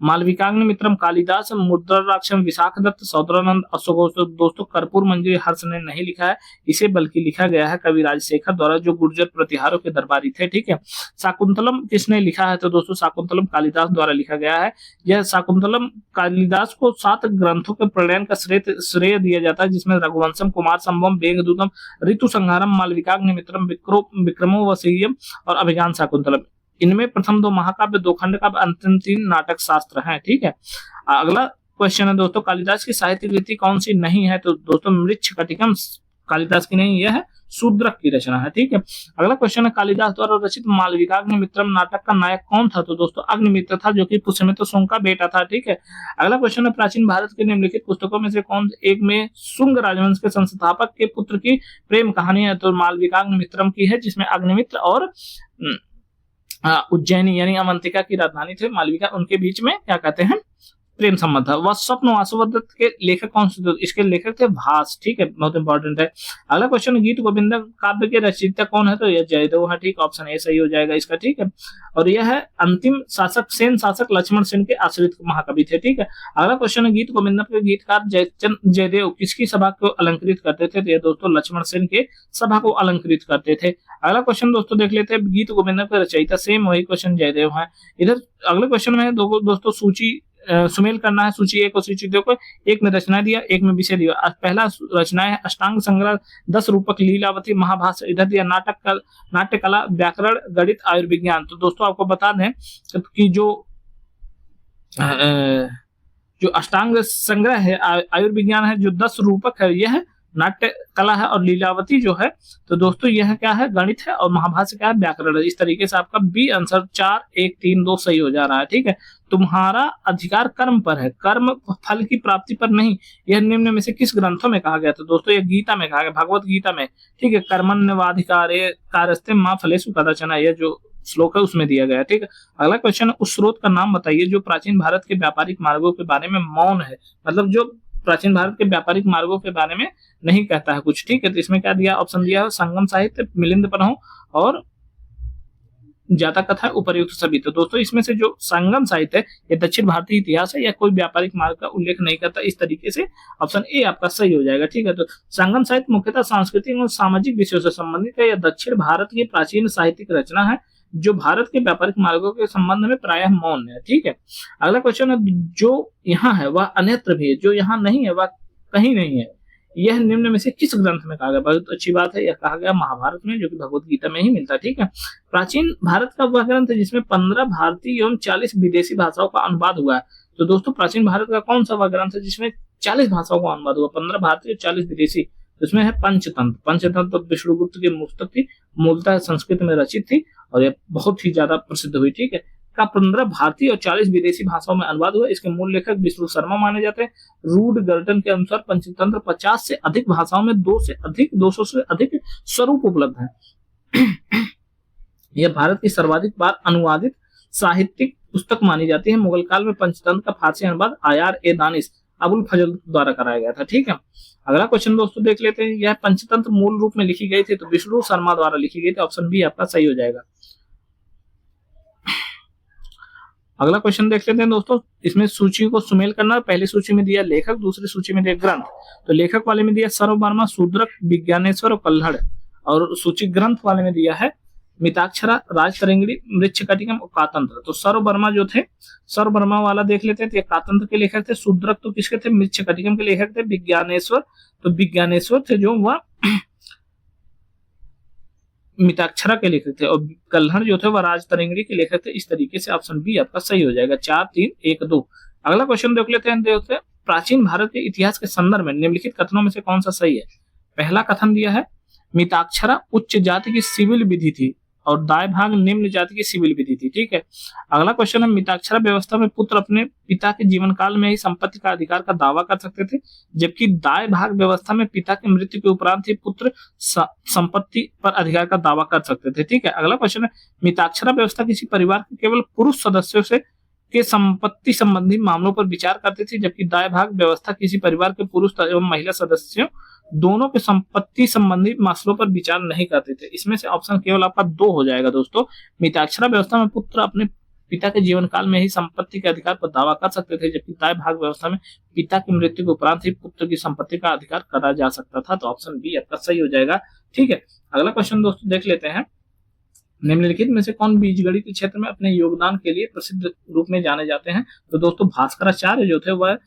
मालविकाग्नि मित्रम कालिदास, मुद्राराक्षम विशाखदत्त, सौदरानंद अशोक। तो दोस्तों कर्पूर मंजरी हर्ष ने नहीं लिखा है इसे, बल्कि लिखा गया है कवि राजशेखर द्वारा, जो गुर्जर प्रतिहारों के दरबारी थे। ठीक है, शाकुंतलम किसने लिखा है? तो दोस्तों शाकुंतलम कालिदास द्वारा लिखा गया है। यह शाकुंतलम कालिदास को 7 ग्रंथों के प्रणयन का श्रेय दिया जाता है, जिसमें रघुवंशम, कुमार संभवम, मेघदूतम, ऋतु संहारम, मालविकाग्नि मित्रम, विक्रमो वसीयम और अभिज्ञान शाकुंतलम। इनमें प्रथम 2 महाकाव्य, 2 खंड काव्य, अंतिम 3 नाटक शास्त्र हैं। ठीक है, अगला क्वेश्चन है दोस्तों, कालिदास की साहित्य कृति कौन सी नहीं है? तो दोस्तों मृच्छकटिकम कालिदास की नहीं, यह है शूद्रक की रचना है। ठीक है, अगला क्वेश्चन है, कालिदास द्वारा रचित मालविकाग्निमित्रम नाटक का नायक कौन था? तो दोस्तों अग्निमित्र था, जो कि पुष्यमित्र शुंग का बेटा था। ठीक है, अगला क्वेश्चन है, प्राचीन भारत के निम्नलिखित पुस्तकों में से कौन एक में शुंग राजवंश के संस्थापक के पुत्र की प्रेम कहानी है? तो मालविकाग्निमित्रम की है, जिसमें अग्निमित्र और उज्जैनी यानी अवंतिका की राजधानी थे मालविका, उनके बीच में क्या कहते हैं प्रेम संबंध था। वह स्वप्न वासुदेव के लेखक कौन से? इसके लेखक थे भास। ठीक है, बहुत इंपॉर्टेंट है। अगला क्वेश्चन, गीत गोविंदम काव्य के रचयिता कौन है? तो यह जयदेव है। ठीक, ऑप्शन ए सही हो जाएगा इसका। ठीक है, और यह है अंतिम शासक सेन शासक लक्ष्मण सेन के आश्रित महाकवि थे। ठीक है, अगला क्वेश्चन है, गीत गोविंदम के गीतकार जयदेव किसकी सभा को अलंकृत करते थे? तो ये दोस्तों लक्ष्मण सेन के सभा को अलंकृत करते थे। अगला क्वेश्चन दोस्तों देख लेते हैं, गीत गोविंदम के रचयिता सेम वही क्वेश्चन जयदेव है। इधर अगले क्वेश्चन में दोस्तों सूची सुमेल करना है, सूची एक और सूची दो को, एक में रचना दिया, एक में विषय दिया। पहला रचना है अष्टांग संग्रह, 10 रूपक, लीलावती, महाभाष्य। इधर दिया नाट्य कला, व्याकरण, गणित, आयुर्विज्ञान। तो दोस्तों आपको बता दें कि जो अष्टांग संग्रह है आयुर्विज्ञान है, जो 10 रूपक है यह है नाट्य कला है, और लीलावती जो है तो दोस्तों यह क्या है गणित है, और महाभाष्य क्या है व्याकरण है। इस तरीके से आपका बी आंसर 4 1 3 2 सही हो जा रहा है। ठीक है, तुम्हारा अधिकार कर्म पर है, कर्म फल की प्राप्ति पर नहीं। यह निम्न में से किस ग्रंथों में कहा गया? तो दोस्तों यह गीता में कहा गया, भगवत गीता में। ठीक है, कर्मण्यवाधिकारे कार्यस्ते मां फलेषु कदाचन, यह जो श्लोक है उसमें दिया गया। ठीक है, अगला क्वेश्चन है, उस स्रोत का नाम बताइए जो प्राचीन भारत के व्यापारिक मार्गों के बारे में मौन है, मतलब जो प्राचीन भारत के व्यापारिक मार्गों के बारे में नहीं कहता है कुछ। ठीक है, तो इसमें क्या दिया, ऑप्शन दिया है संगम साहित्य, मिलिंद पन्हो और जातक कथा, उपर्युक्त सभी। तो दोस्तों इसमें से जो संगम साहित्य है ये दक्षिण भारतीय इतिहास है या कोई व्यापारिक मार्ग का उल्लेख नहीं करता, इस तरीके से ऑप्शन ए आपका सही हो जाएगा। ठीक है, तो संगम साहित्य मुख्यतः सांस्कृतिक और सामाजिक विषयों से संबंधित है, यह दक्षिण भारत की प्राचीन साहित्यिक रचना है जो भारत के व्यापारिक मार्गों के संबंध में प्रायः मौन है। ठीक है, अगला क्वेश्चन है, जो यहाँ है वह अन्यत्र भी है, जो यहाँ नहीं है वह कहीं नहीं है, यह निम्न में से किस ग्रंथ में कहा गया? बहुत अच्छी बात है, यह कहा गया महाभारत में, जो कि भगवत गीता में ही मिलता है। ठीक है, प्राचीन भारत का वह ग्रंथ है जिसमें 15 भारतीय एवं 40 विदेशी भाषाओं का अनुवाद हुआ है। तो दोस्तों प्राचीन भारत का कौन सा वह ग्रंथ है जिसमें 40 भाषाओं का अनुवाद हुआ, 15 भारतीय और 40 विदेशी? उसमें है पंचतंत्र। पंचतंत्र विष्णुगुप्त की पुस्तक थी, मूलतः संस्कृत में रचित थी और यह बहुत ही ज्यादा प्रसिद्ध हुई। ठीक है, का 15 भारतीय और 40 विदेशी भाषाओं में अनुवाद हुआ। इसके मूल लेखक विष्णु शर्मा माने जाते हैं। रूड गर्टन के अनुसार पंचतंत्र 50 से अधिक भाषाओं में 200 से अधिक स्वरूप उपलब्ध है। यह भारत की सर्वाधिक बार अनुवादित साहित्यिक पुस्तक मानी जाती है। मुगल काल में पंचतंत्र का फारसी अनुवाद आयार ए दानिश अबुल फजल द्वारा कराया गया था। ठीक है, अगला क्वेश्चन दोस्तों देख लेते हैं, यह पंचतंत्र मूल रूप में लिखी गई थी, तो विष्णु शर्मा द्वारा लिखी गई थी। ऑप्शन बी आपका सही हो जाएगा। अगला क्वेश्चन देख लेते हैं दोस्तों, इसमें सूची को सुमेल करना। पहली सूची में दिया लेखक, दूसरी सूची में दिया ग्रंथ। तो लेखक वाले में दिया सर्ववर्मा, शूद्रक, विज्ञानेश्वर और कल्हड़, और सूची ग्रंथ वाले में दिया है मिताक्षरा, राजतरंगिणी, मृच्छकटिकम और कातंत्र। तो सर्ववर्मा जो थे, सर्ववर्मा वाला देख लेते हैं, तो ये कातंत्र के लेखक थे। शूद्रक तो किसके थे? मृच्छकटिकम के लेखक थे। विज्ञानेश्वर, तो विज्ञानेश्वर थे जो वह मिताक्षरा के लेखक थे, और कल्हड़ जो थे वह राजतरंगिणी के लेखक थे। इस तरीके से ऑप्शन बी आपका सही हो जाएगा। 4 3 1 2। अगला क्वेश्चन देख लेते हैं, प्राचीन भारत के इतिहास के संदर्भ में निम्नलिखित कथनों में से कौन सा सही है? पहला कथन दिया है मिताक्षरा उच्च जाति की सिविल विधि थी और दाय भाग निम्न जाति की सिविल विधि थी। ठीक है, अगला क्वेश्चन है, मिताक्षरा व्यवस्था में पुत्र अपने पिता के जीवन काल में ही संपत्ति का अधिकार का दावा कर सकते थे, जबकि दाय भाग व्यवस्था में पिता की मृत्यु के उपरांत ही पुत्र संपत्ति पर अधिकार का दावा कर सकते थे। ठीक है, अगला क्वेश्चन है, मिताक्षरा व्यवस्था किसी परिवार के केवल पुरुष सदस्यों से के संपत्ति संबंधी मामलों पर विचार करती थी, जबकि दाय भाग व्यवस्था किसी परिवार के पुरुष एवं महिला सदस्यों दोनों के संपत्ति संबंधी मसलों पर विचार नहीं करते थे। इसमें से ऑप्शन केवल आपका 2 हो जाएगा दोस्तों। मिताक्षरा व्यवस्था में पुत्र अपने पिता के जीवन काल में ही संपत्ति के अधिकार पर दावा कर सकते थे, जबकि दाय भाग व्यवस्था में पिता की मृत्यु के उपरांत ही पुत्र की संपत्ति का अधिकार करा जा सकता था। तो ऑप्शन बी आपका सही हो जाएगा। ठीक है, अगला क्वेश्चन दोस्तों देख लेते हैं, निम्नलिखित में से कौन बीजगणित के क्षेत्र में अपने योगदान के लिए प्रसिद्ध रूप में जाने जाते हैं? तो दोस्तों भास्कराचार्य जो थे वह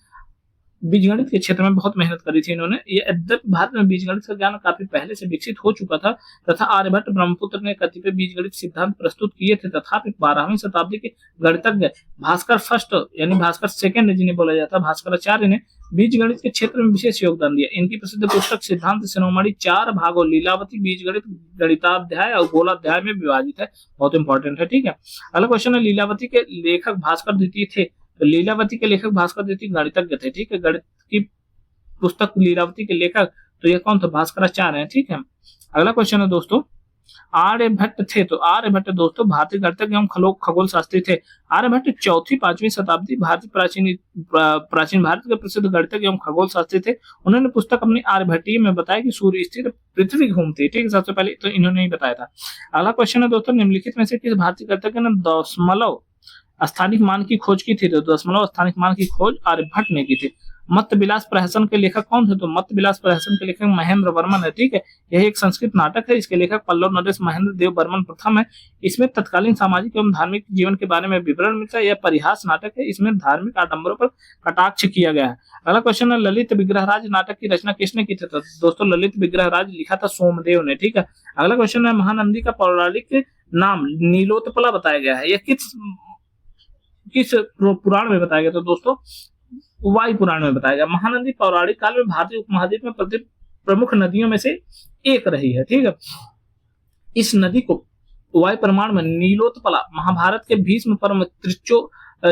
बीजगणित के क्षेत्र में बहुत मेहनत करी थी इन्होंने। ये यद्यपि भारत में बीजगणित का ज्ञान काफी पहले से विकसित हो चुका था तथा आर्यभट्ट ब्रह्मपुत्र ने कतिपय बीजगणित सिद्धांत प्रस्तुत किए थे, तथापि 12वीं शताब्दी के गणितज्ञ भास्कर फर्स्ट यानी भास्कर सेकंड जिन्हें बोला जाता है, भास्कराचार्य ने बीजगणित के क्षेत्र में विशेष योगदान दिया। इनकी प्रसिद्ध पुस्तक सिद्धांत शिरोमणि 4 भागों लीलावती, बीजगणित, गणिताध्याय और गोलाध्याय में विभाजित है। बहुत इंपॉर्टेंट है, ठीक है। अगला क्वेश्चन है, लीलावती के लेखक भास्कर द्वितीय थे। तो लीलावती के लेखक भास्कर द्वितीय गणितज्ञ थे, ठीक है। गणित की पुस्तक लीलावती के लेखक तो ये कौन थे? भास्कराचार्य हैं, ठीक है। अगला क्वेश्चन है दोस्तों, आर्यभट्ट थे। तो आर्यभट्ट दोस्तों भारतीय गणितज्ञ एवं खगोल शास्त्री थे। आर्यभट्ट 4वीं-5वीं शताब्दी भारतीय प्राचीन भारत के प्रसिद्ध गणितज्ञ एवं खगोल शास्त्री थे। उन्होंने पुस्तक अपनी आर्यभट्टीय में बताया कि सूर्य स्थिर पृथ्वी घूमती है, ठीक है। सबसे पहले तो इन्होंने ही बताया था। अगला क्वेश्चन है दोस्तों, निम्नलिखित में से किस भारतीय गणितज्ञ ने दशमलव स्थानिक मान की खोज की थी? तो दशमलव स्थानिक मान की खोज आर्यभट्ट ने की थी। मत्त विलास प्रहसन के लेखक कौन थे? तो मत्त विलास प्रहसन के लेखक महेंद्र वर्मन है, ठीक है। यह एक संस्कृत नाटक है। इसके लेखक पल्लव नरेश महेंद्र देव वर्मन प्रथम है। इसमें तत्कालीन सामाजिक एवं धार्मिक जीवन के बारे में विवरण मिलता है। यह परिहास नाटक है। इसमें धार्मिक आडंबरों पर कटाक्ष किया गया है। अगला क्वेश्चन है, ललित विग्रहराज नाटक की रचना किसने की थी? तो दोस्तों ललित विग्रहराज लिखा था सोमदेव ने, ठीक है। अगला क्वेश्चन है, महानंदी का पौराणिक नाम नीलोत्पला बताया गया है। यह किस पुराण में बताया गया? तो दोस्तों वायु पुराण में बताया गया। महानदी पौराणिक काल में भारतीय उपमहाद्वीप में प्रमुख नदियों में से एक रही है, ठीक है। इस नदी को वायु प्रमाण में नीलोत्पला, महाभारत के भीष्म पर्व में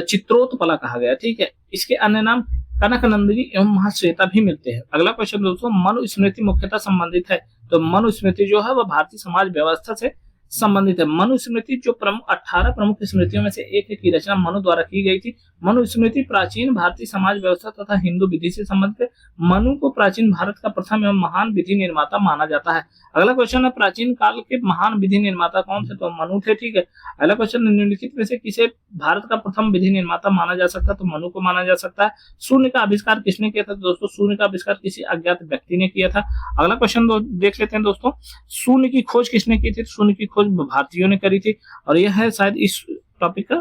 चित्रोत्पला कहा गया, ठीक है। इसके अन्य नाम कनक नंदिनी एवं महाश्वेता भी मिलते हैं। अगला क्वेश्चन दोस्तों, मनुस्मृति मुख्यतः संबंधित है। तो मनुस्मृति जो है वह भारतीय समाज व्यवस्था से संबंधित है। मनुस्मृति जो 18 प्रमुख स्मृतियों में से एक है, की रचना मनु द्वारा की गई थी। मनुस्मृति प्राचीन भारतीय समाज व्यवस्था तथा हिंदू विधि से संबंधित है। मनु को प्राचीन भारत का प्रथम एवं महान विधि निर्माता माना जाता है। अगला क्वेश्चन है, प्राचीन काल के महान विधि निर्माता कौन थे? तो मनु थे, ठीक है। अगला क्वेश्चन, निम्नलिखित में से किसे भारत का प्रथम विधि निर्माता माना जा सकता है? तो मनु को माना जा सकता है। शून्य का आविष्कार किसने किया था? दोस्तों शून्य का आविष्कार किसी अज्ञात व्यक्ति ने किया था। अगला क्वेश्चन देख लेते हैं दोस्तों, शून्य की खोज किसने की थी? शून्य की खोज भारतीयों ने करी थी। और यह है शायद इस टॉपिक का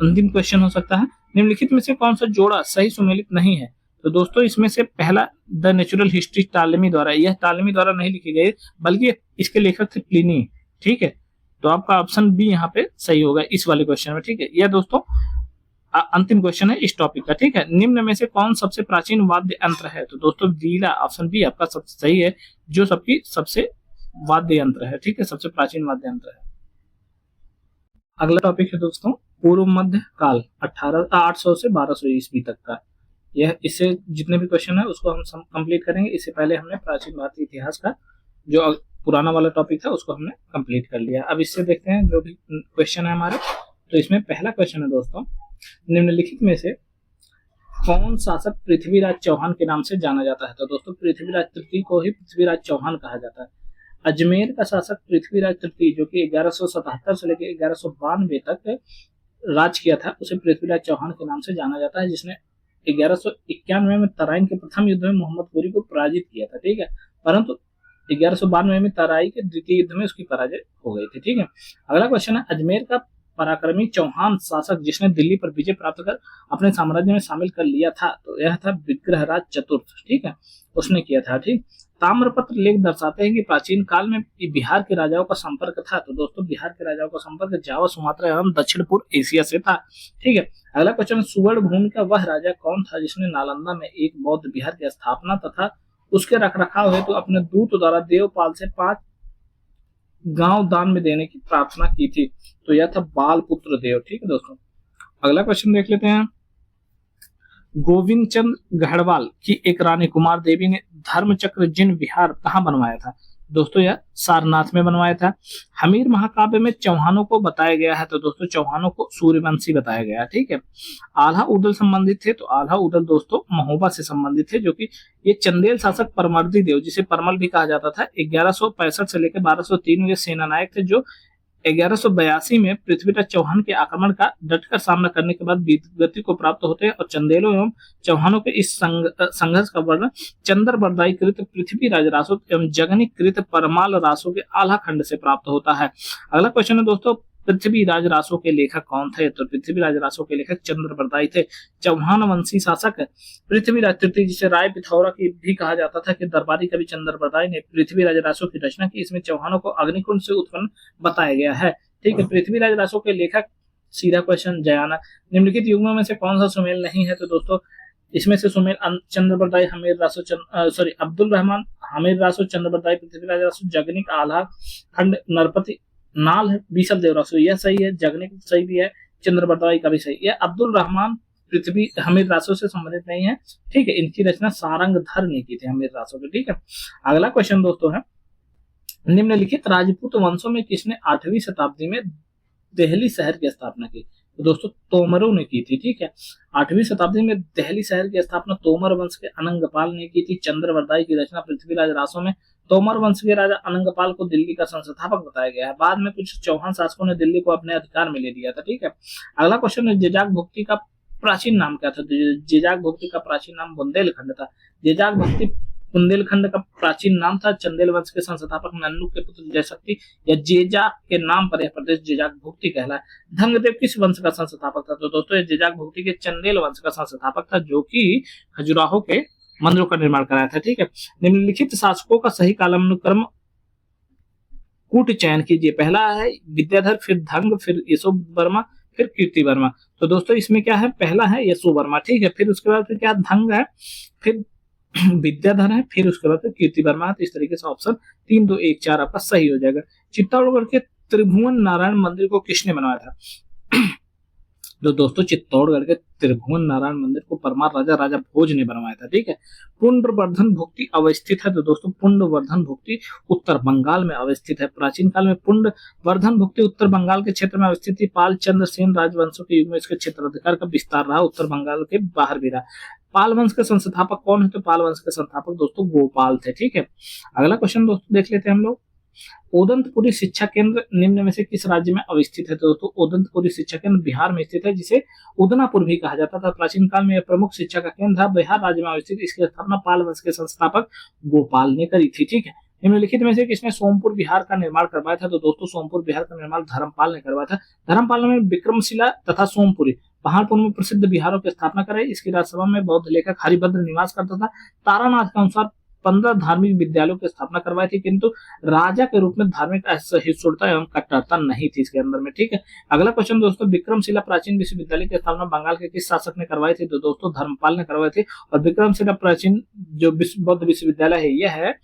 अंतिम क्वेश्चन हो सकता है। निम्नलिखित में से कौन सा जोड़ा सही सुमेलित नहीं है? तो दोस्तों इसमें से पहला द नेचुरल हिस्ट्री टालेमी द्वारा, यह टालेमी द्वारा नहीं लिखी गई बल्कि इसके लेखक थे प्लिनी, ठीक है। तो आपका ऑप्शन बी यहाँ पे सही होगा इस वाले क्वेश्चन में, ठीक है। यह दोस्तों अंतिम क्वेश्चन है इस टॉपिक का, ठीक है। निम्न में से कौन सबसे प्राचीन वाद्य यंत्र है? तो दोस्तों वीणा, ऑप्शन बी आपका सबसे सही है, जो सबकी सबसे वाद्य यंत्र है, ठीक है, सबसे प्राचीन वाद्य यंत्र है। अगला टॉपिक है दोस्तों पूर्व मध्य काल 800 से 1200 ईस्वी तक का। यह इससे जितने भी क्वेश्चन है उसको हम कंप्लीट करेंगे। इससे पहले हमने प्राचीन भारतीय इतिहास का जो पुराना वाला टॉपिक था उसको हमने कंप्लीट कर लिया। अब इससे देखते हैं जो भी क्वेश्चन है हमारे। तो इसमें पहला क्वेश्चन है दोस्तों, निम्नलिखित में से कौन शासक पृथ्वीराज चौहान के नाम से जाना जाता है? तो दोस्तों पृथ्वीराज तृतीय को ही पृथ्वीराज चौहान कहा जाता है। अजमेर का शासक पृथ्वीराज तृतीय जो कि 1177 से लेकर 1192 तक राज किया था, उसे पृथ्वीराज चौहान के नाम से जाना जाता है, जिसने 1191 में तराइन के प्रथम युद्ध में मोहम्मद घोरी को पराजित किया था, ठीक है। परंतु 1192 में तराई के द्वितीय युद्ध में उसकी पराजय हो गई थी, ठीक है। अगला क्वेश्चन है, अजमेर का पराक्रमी चौहान शासक जिसने दिल्ली पर विजय प्राप्त कर अपने साम्राज्य में शामिल कर लिया था, तो यह था विग्रहराज चतुर्थ, ठीक है, उसने किया था, ठीक। ताम्रपत्र लेख दर्शाते हैं कि प्राचीन काल में बिहार के राजाओं का संपर्क था। तो दोस्तों बिहार के राजाओं का संपर्क जावा, सुमात्रा एवं दक्षिण पूर्व एशिया से था, ठीक है। अगला क्वेश्चन, सुवर्ण भूमि का वह राजा कौन था जिसने नालंदा में एक बौद्ध विहार की स्थापना तथा उसके रखरखाव हेतु अपने दूत द्वारा देवपाल से 5 गांव दान में देने की प्रार्थना की थी? तो यह था बालपुत्र देव, ठीक है दोस्तों। अगला क्वेश्चन देख लेते हैं, गोविंद चंद गढ़वाल की एक रानी कुमार देवी ने धर्मचक्र जिन विहार कहाँ बनवाया था? दोस्तों यह सारनाथ में बनवाया था। हमीर महाकाव्य में चौहानों को बताया गया है, तो दोस्तों चौहानों को सूर्यवंशी बताया गया है, ठीक है। आल्हा उदल संबंधित थे, तो आल्हा उदल दोस्तों महोबा से संबंधित थे, जो कि ये चंदेल शासक परमर्दी देव जिसे परमल भी कहा जाता था 1165 से लेकर 1203 में सेना नायक थे, जो 1182 में पृथ्वीराज चौहान के आक्रमण का डटकर सामना करने के बाद वीरगति को प्राप्त होते हैं। और चंदेलों एवं चौहानों के इस संघर्ष का वर्णन चंद्र बरदाई कृत पृथ्वीराज रासो एवं जगनी कृत परमाल रासो के आल्हा खंड से प्राप्त होता है। अगला क्वेश्चन है दोस्तों, पृथ्वीराज रासो के लेखक कौन थे? तो पृथ्वीराज रासो के लेखक चंद्रबरदाई थे। चौहान वंशी शासक पृथ्वीराज तृतीय, जिसे राय पिथौरा की भी कहा जाता था, कि दरबारी कवि चंद्रबरदाई ने पृथ्वीराज रासो की रचना की। इसमें चौहानों को अग्निकुंड से उत्पन्न बताया गया है। ठीक है, पृथ्वीराज रासो के लेखक, सीधा क्वेश्चन, जयाना। निम्नलिखित युग्मों में से कौन सा सुमेल नहीं है? तो दोस्तों इसमें से सुमेल चंद्रबरदाई, हमीर रासो, अब्दुल रहमान, हमीर रासो, चंद्रबरदाई, पृथ्वीराज रासो, जगनिक, आल्हा खंड, नरपति नाल है, बीसल देव रासो, यह सही है। जगनिक सही भी है, चंद्रबरदाई का भी सही। यह अब्दुल रहमान पृथ्वी हमीर रासो से संबंधित नहीं है। ठीक है, इनकी रचना सारंगधर ने की थी, हमीर रासो की। ठीक है, अगला क्वेश्चन दोस्तों है, निम्नलिखित राजपूत वंशों में किसने 8वीं शताब्दी में दिल्ली शहर की स्थापना की? तो दोस्तों तोमरों ने की थी। ठीक है, 8वीं शताब्दी में दिल्ली शहर की स्थापना तोमर वंश के अनंगपाल ने की थी। चंद्रबरदाई की रचना पृथ्वीराज रासो में तोमर वंश के राजा अनंगपाल को दिल्ली का संस्थापक बताया गया है। बाद में कुछ चौहान शासकों ने दिल्ली को अपने अधिकार में ले लिया था। ठीक है, अगला क्वेश्चन है, जेजाक भुक्ति का प्राचीन नाम क्या था? जेजाक भुक्ति का प्राचीन नाम बुंदेलखंड था। जेजाक भुक्ति बुंदेलखंड का प्राचीन नाम था। चंदेल वंश के संस्थापक नन्नू के पुत्र जयशक्ति या जेजाक के नाम पर यह प्रदेश जेजाक भुक्ति कहलाया। धंगदेव किस वंश का संस्थापक था? तो दोस्तों जेजाक भुक्ति के चंदेल वंश का संस्थापक था, जो कि खजुराहो के मंदिरों का निर्माण कराया था। ठीक है, निम्नलिखित शासकों का सही कालानुक्रम कूट चयन कीजिए। पहला है विद्याधर, फिर धंग, फिर यशो वर्मा, फिर कीर्ति वर्मा। तो दोस्तों इसमें क्या है, पहला है यशो वर्मा। ठीक है, फिर उसके बाद फिर क्या, धंग है, फिर विद्याधर है, फिर उसके बाद कीर्ति वर्मा है। तो इस तरीके से ऑप्शन 3, 2, 1, 4 आपका सही हो जाएगा। चित्तौड़गढ़ के त्रिभुवन नारायण मंदिर को किसने बनवाया था? तो दोस्तों चित्तौड़गढ़ के त्रिभुवन नारायण मंदिर को परमार राजा भोज ने बनवाया था। ठीक है, पुंड्रवर्धन भुक्ति अवस्थित है। तो दोस्तों पुंड्रवर्धन भुक्ति उत्तर बंगाल में अवस्थित है। प्राचीन काल में पुंड्रवर्धन भुक्ति उत्तर बंगाल के क्षेत्र में अवस्थित थी। पाल चंद्रसेन राजवंशों के युग में इसके क्षेत्राधिकार का विस्तार रहा, उत्तर बंगाल के बाहर भी रहा। पाल वंश के संस्थापक कौन है? तो पाल वंश के संस्थापक दोस्तों गोपाल थे। ठीक है, अगला क्वेश्चन दोस्तों देख लेते हैं हम लोग। ओदंतपुरी शिक्षा केंद्र निम्न में से किस राज्य में अवस्थित है? तो दोस्तों ओदंतपुरी शिक्षा केंद्र बिहार में स्थित है, जिसे उदनापुर भी कहा जाता था। प्राचीन काल में यह प्रमुख शिक्षा का केंद्र था, बिहार राज्य में अवस्थित। इसकी स्थापना पाल वंश के संस्थापक गोपाल ने करी थी। ठीक है, निम्नलिखित में से किसने सोमपुर बिहार का निर्माण करवाया था? तो दोस्तों सोमपुर बिहार का निर्माण धर्मपाल ने करवाया था। धर्मपाल ने विक्रमशिला तथा सोमपुरी पहाड़पुर में प्रसिद्ध बिहारों की स्थापना कराई। इसकी राज्यसभा में बौद्ध लेखक हरिभद्र निवास करता था। तारानाथ के अनुसार 15 धार्मिक विद्यालयों की स्थापना करवाई थी, किंतु राजा के रूप में धार्मिक असहिष्णुता एवं कट्टरता नहीं थी इसके अंदर में। ठीक है, अगला क्वेश्चन दोस्तों, विक्रमशिला प्राचीन विश्वविद्यालय की स्थापना बंगाल के किस शासक ने करवाई थी? तो दोस्तों धर्मपाल ने करवाई थी। और विक्रमशिला प्राचीन जो बौद्ध विश्वविद्यालय है, यह है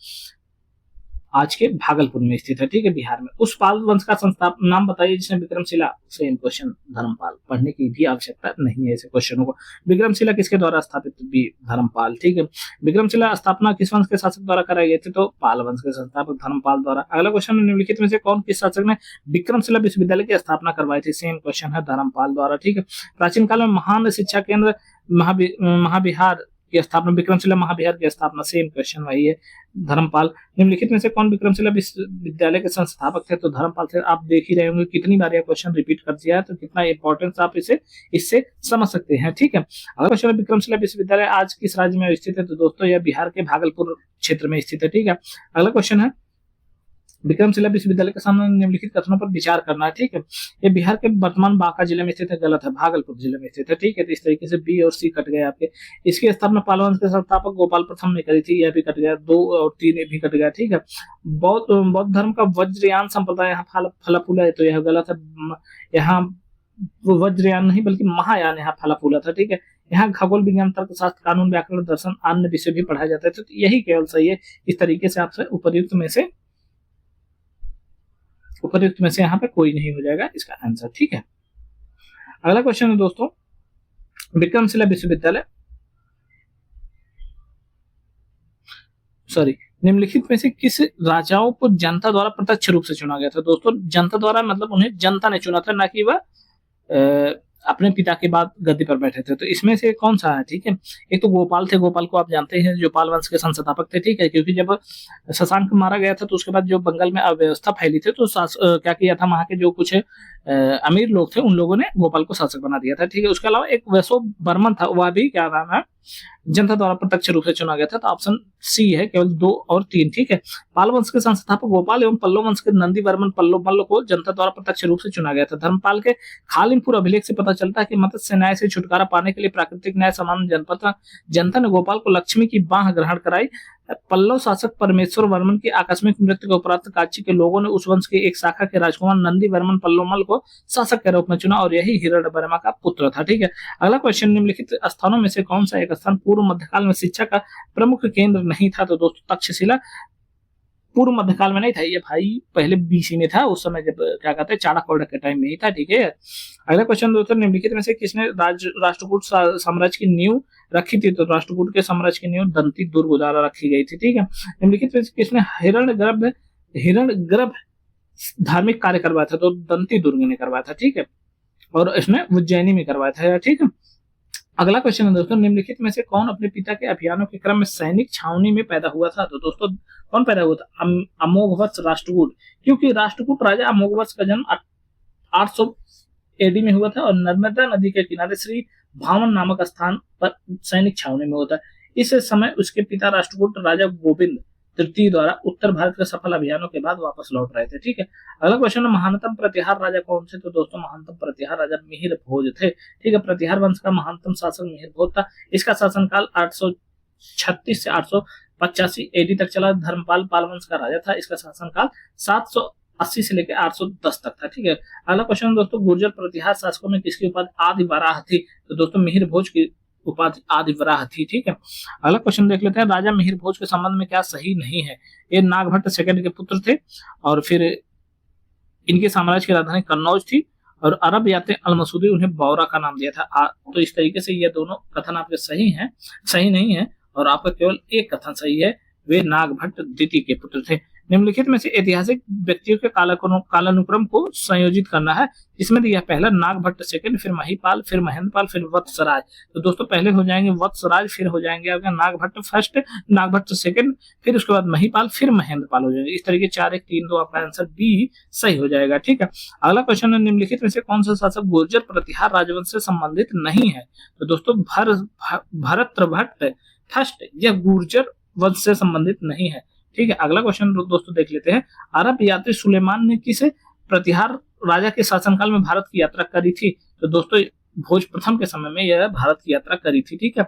आज के भागलपुर में स्थित है। ठीक है, बिहार में। उस पाल वंश का संस्थापक नाम बताइए जिसने विक्रमशिला, सेम क्वेश्चन, धर्मपाल। पढ़ने की भी आवश्यकता नहीं है ऐसे क्वेश्चनों को। विक्रमशिला किसके द्वारा स्थापित? भी धर्मपाल। ठीक है, विक्रमशिला स्थापना किस वंश के शासक द्वारा कराई गई थी? तो पाल वंश के संस्थापक धर्मपाल द्वारा। अगला क्वेश्चन, निम्नलिखित में से कौन किस शासक ने विक्रमशिला विश्वविद्यालय की स्थापना करवाई थी? सेम क्वेश्चन है, धर्मपाल द्वारा। ठीक है, प्राचीन काल में महान शिक्षा केंद्र महाविहार की स्थापना, विक्रमशिला महाविहार की स्थापना, सेम क्वेश्चन वही है, धर्मपाल। निम्नलिखित में से कौन विक्रमशिला विश्वविद्यालय के संस्थापक थे? तो धर्मपाल थे। आप देख ही रहे होंगे कितनी बार यह क्वेश्चन रिपीट कर दिया है, तो कितना इंपॉर्टेंस आप इससे समझ सकते हैं। ठीक है, अगला क्वेश्चन, विक्रमशिला विश्वविद्यालय आज किस राज्य में स्थित है? तो दोस्तों यह बिहार के भागलपुर क्षेत्र में स्थित है। ठीक है, अगला क्वेश्चन है, विक्रमशिला विश्वविद्यालय के सामने निम्नलिखित कथनों पर विचार करना है। ठीक है, ये बिहार के वर्तमान बांका जिले में स्थित है, गलत है, भागलपुर जिले में स्थित है। ठीक है, तो इस तरीके से बी और सी कट गए आपके। इसकी स्थापना पाल वंश के संस्थापक गोपाल प्रथम ने करी थी, यह भी कट गया। 2 और 3 भी कट गया। ठीक है, बौद्ध धर्म का वज्रयान संप्रदाय यहाँ फला फूला है, तो यह गलत है। यहाँ वज्रयान नहीं बल्कि महायान यहाँ फला फूला था। ठीक है, यहाँ खगोल विज्ञान, तर्कशास्त्र, कानून, व्याकरण, दर्शन, अन्य विषय भी पढ़ाया जाता है, तो यही केवल सही है। इस तरीके से आपसे उपर्युक्त में से यहाँ पे कोई नहीं हो जाएगा इसका आंसर। ठीक है, अगला क्वेश्चन है दोस्तों, विक्रमशिला विश्वविद्यालय निम्नलिखित में से किस राजाओं को जनता द्वारा प्रत्यक्ष रूप से चुना गया था? दोस्तों जनता द्वारा मतलब उन्हें जनता ने चुना था, ना कि वह अपने पिता के बाद गद्दी पर बैठे थे। तो इसमें से कौन सा है? ठीक है, एक तो गोपाल थे। गोपाल को आप जानते हैं, जो पाल वंश के संस्थापक थे। ठीक है, क्योंकि जब शशांक मारा गया था तो उसके बाद जो बंगाल में अव्यवस्था फैली थी, तो क्या किया था, वहां के जो कुछ अमीर लोग थे उन लोगों ने गोपाल को शासक बना दिया था। ठीक है, उसके अलावा एक वैशो बर्मन था, वह भी क्या नाम है, जनता द्वारा प्रत्यक्ष रूप से चुना गया था, तो ऑप्शन सी है, केवल 2 और 3। ठीक है, पाल वंश के संस्थापक गोपाल एवं पल्लव वंश के नंदी वर्मन पल्लव मल्ल को जनता द्वारा प्रत्यक्ष रूप से चुना गया था। धर्मपाल के खालिमपुर अभिलेख से पता चलता है कि मत्स्य न्याय से छुटकारा पाने के लिए प्राकृतिक न्याय समान जनता ने गोपाल को लक्ष्मी की बाह ग्रहण कराई। पल्लव शासक परमेश्वर वर्मन की आकस्मिक मृत्यु के उपरांत कांची के लोगों ने उस वंश की एक शाखा के राजकुमार नंदी वर्मन पल्लोमल को शासक के रूप में चुना और यही हिरण्यवर्मा का पुत्र था। ठीक है, अगला क्वेश्चन, निम्नलिखित स्थानों में से कौन सा एक स्थान पूर्व मध्यकाल में शिक्षा का प्रमुख केंद्र नहीं था? तो दोस्तों तक्षशिला पूर्व मध्यकाल में नहीं था, ये भाई पहले बीसी में था, उस समय जब क्या कहते हैं चाणक्य के टाइम में ही था। ठीक है, अगला क्वेश्चन दोस्तों, निम्नलिखित में से किसने राष्ट्रकूट साम्राज्य की नींव रखी थी? तो राष्ट्रकूट के साम्राज्य की नींव दंती दुर्ग द्वारा रखी गई थी। ठीक है, निम्नलिखित में से किसने हिरण्यगर्भ धार्मिक कार्य करवाया था? तो दंती दुर्ग ने करवाया था। ठीक है, और इसने उज्जैनी में करवाया था। ठीक है, अगला क्वेश्चन है दोस्तों, निम्नलिखित में से कौन अपने पिता के अभियानों के क्रम में सैनिक छावनी में पैदा हुआ था? तो दोस्तों कौन पैदा हुआ था? अमोघवर्ष राष्ट्रकूट, क्योंकि राष्ट्रकूट राजा अमोघवर्ष का जन्म 800 एडी में हुआ था और नर्मदा नदी के किनारे श्री भावन नामक स्थान पर सैनिक छावनी में हुआ था। इस समय उसके पिता राष्ट्रकूट राजा गोविंद तृतीय द्वारा उत्तर भारत के सफल अभियानों के बाद वापस लौट रहे थे। ठीक है, अगला क्वेश्चन है, महानतम प्रतिहार राजा कौन से? तो दोस्तों महानतम प्रतिहार राजा मिहिर भोज थे। ठीक है, प्रतिहार वंश का महानतम शासक मिहिर भोज था। इसका शासनकाल 836 से 885 एडी तक चला। धर्मपाल पाल वंश का राजा था, इसका शासनकाल 780 से लेकर 810 तक था। ठीक है, अगला क्वेश्चन दोस्तों, गुर्जर प्रतिहार शासकों में किसकी उपाधि आदि वराह थी? तो दोस्तों मिहिर भोज की उपाधि आदि वराह थी। ठीक है, अगला क्वेश्चन देख लेते हैं, राजा मिहिर भोज के संबंध में क्या सही नहीं है? ये नागभट्ट सेकंड के पुत्र थे और फिर इनके साम्राज्य की राजधानी कन्नौज थी और अरब यात्री अलमसूदी उन्हें बौरा का नाम दिया था। तो इस तरीके से ये दोनों कथन आपके सही हैं, सही नहीं है, और आपका केवल एक कथन सही है, वे नागभट्ट द्वितीय के पुत्र थे। निम्नलिखित में से ऐतिहासिक व्यक्तियों के कालानुक्रम को संयोजित करना है, इसमें दिया पहला नागभट्ट सेकंड, फिर महिपाल, फिर महेंद्रपाल, फिर वत्सराज। तो दोस्तों पहले हो जाएंगे वत्सराज, फिर हो जाएंगे आपका नागभट्ट फर्स्ट, नागभट्ट सेकंड, फिर उसके बाद महिपाल, फिर महेंद्रपाल हो जाएंगे। इस तरीके 4 1 3 2 आपका आंसर बी सही हो जाएगा। ठीक है, अगला क्वेश्चन है, निम्नलिखित में से कौन सा शासक गुर्जर प्रतिहार राजवंश से संबंधित नहीं है? तो दोस्तों भरतृभट्ट फर्स्ट, यह गुर्जर वंश से संबंधित नहीं है। ठीक है, अगला क्वेश्चन दोस्तों देख लेते हैं, अरब यात्री सुलेमान ने किस प्रतिहार राजा के शासनकाल में भारत की यात्रा करी थी? तो दोस्तों भोज प्रथम के समय में यह भारत की यात्रा करी थी। ठीक है,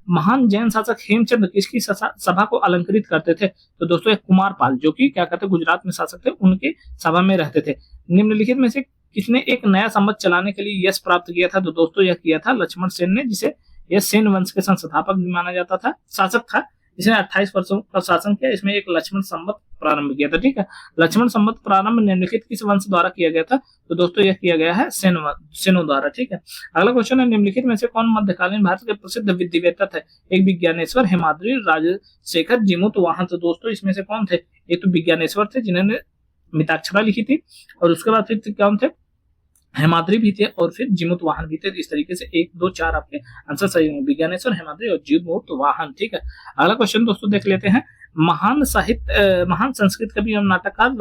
महान जैन शासक हेमचंद किसकी सभा को अलंकृत करते थे? तो दोस्तों एक कुमारपाल, जो कि क्या कहते हैं गुजरात में शासक थे, उनके सभा में रहते थे। निम्नलिखित में से किसने एक नया संवत चलाने के लिए यश प्राप्त किया था? तो दोस्तों यह किया था लक्ष्मण सेन ने, जिसे यह सेन वंश के संस्थापक भी माना जाता था, शासक था। इसने 28 वर्षों का शासन किया, इसमें एक लक्ष्मण संवत प्रारंभ किया था। ठीक है, लक्ष्मण संवत प्रारंभ निम्नलिखित किस वंश द्वारा किया गया था? तो दोस्तों यह किया गया है सेनों द्वारा। ठीक है, अगला क्वेश्चन है, निम्नलिखित में से कौन मध्यकालीन भारत के प्रसिद्ध विद्यावेत्ता थे? एक विज्ञानेश्वर, हेमाद्रि, राजशेखर, जीमूत वाहन। तो दोस्तों इसमें से कौन थे? ये तो विज्ञानेश्वर थे जिन्होंने मिताक्षरा लिखी थी, और उसके बाद फिर कौन थे? हेमाद्रि भी थे और फिर जीमूत वाहन भी थे। इस तरीके से 1 2 4 आपके आंसर सही होंगे, विज्ञानेश्वर, हेमाद्रि और जीमूत वाहन। ठीक है, अगला क्वेश्चन दोस्तों देख लेते हैं, महान संस्कृत कवि एवं नाटककार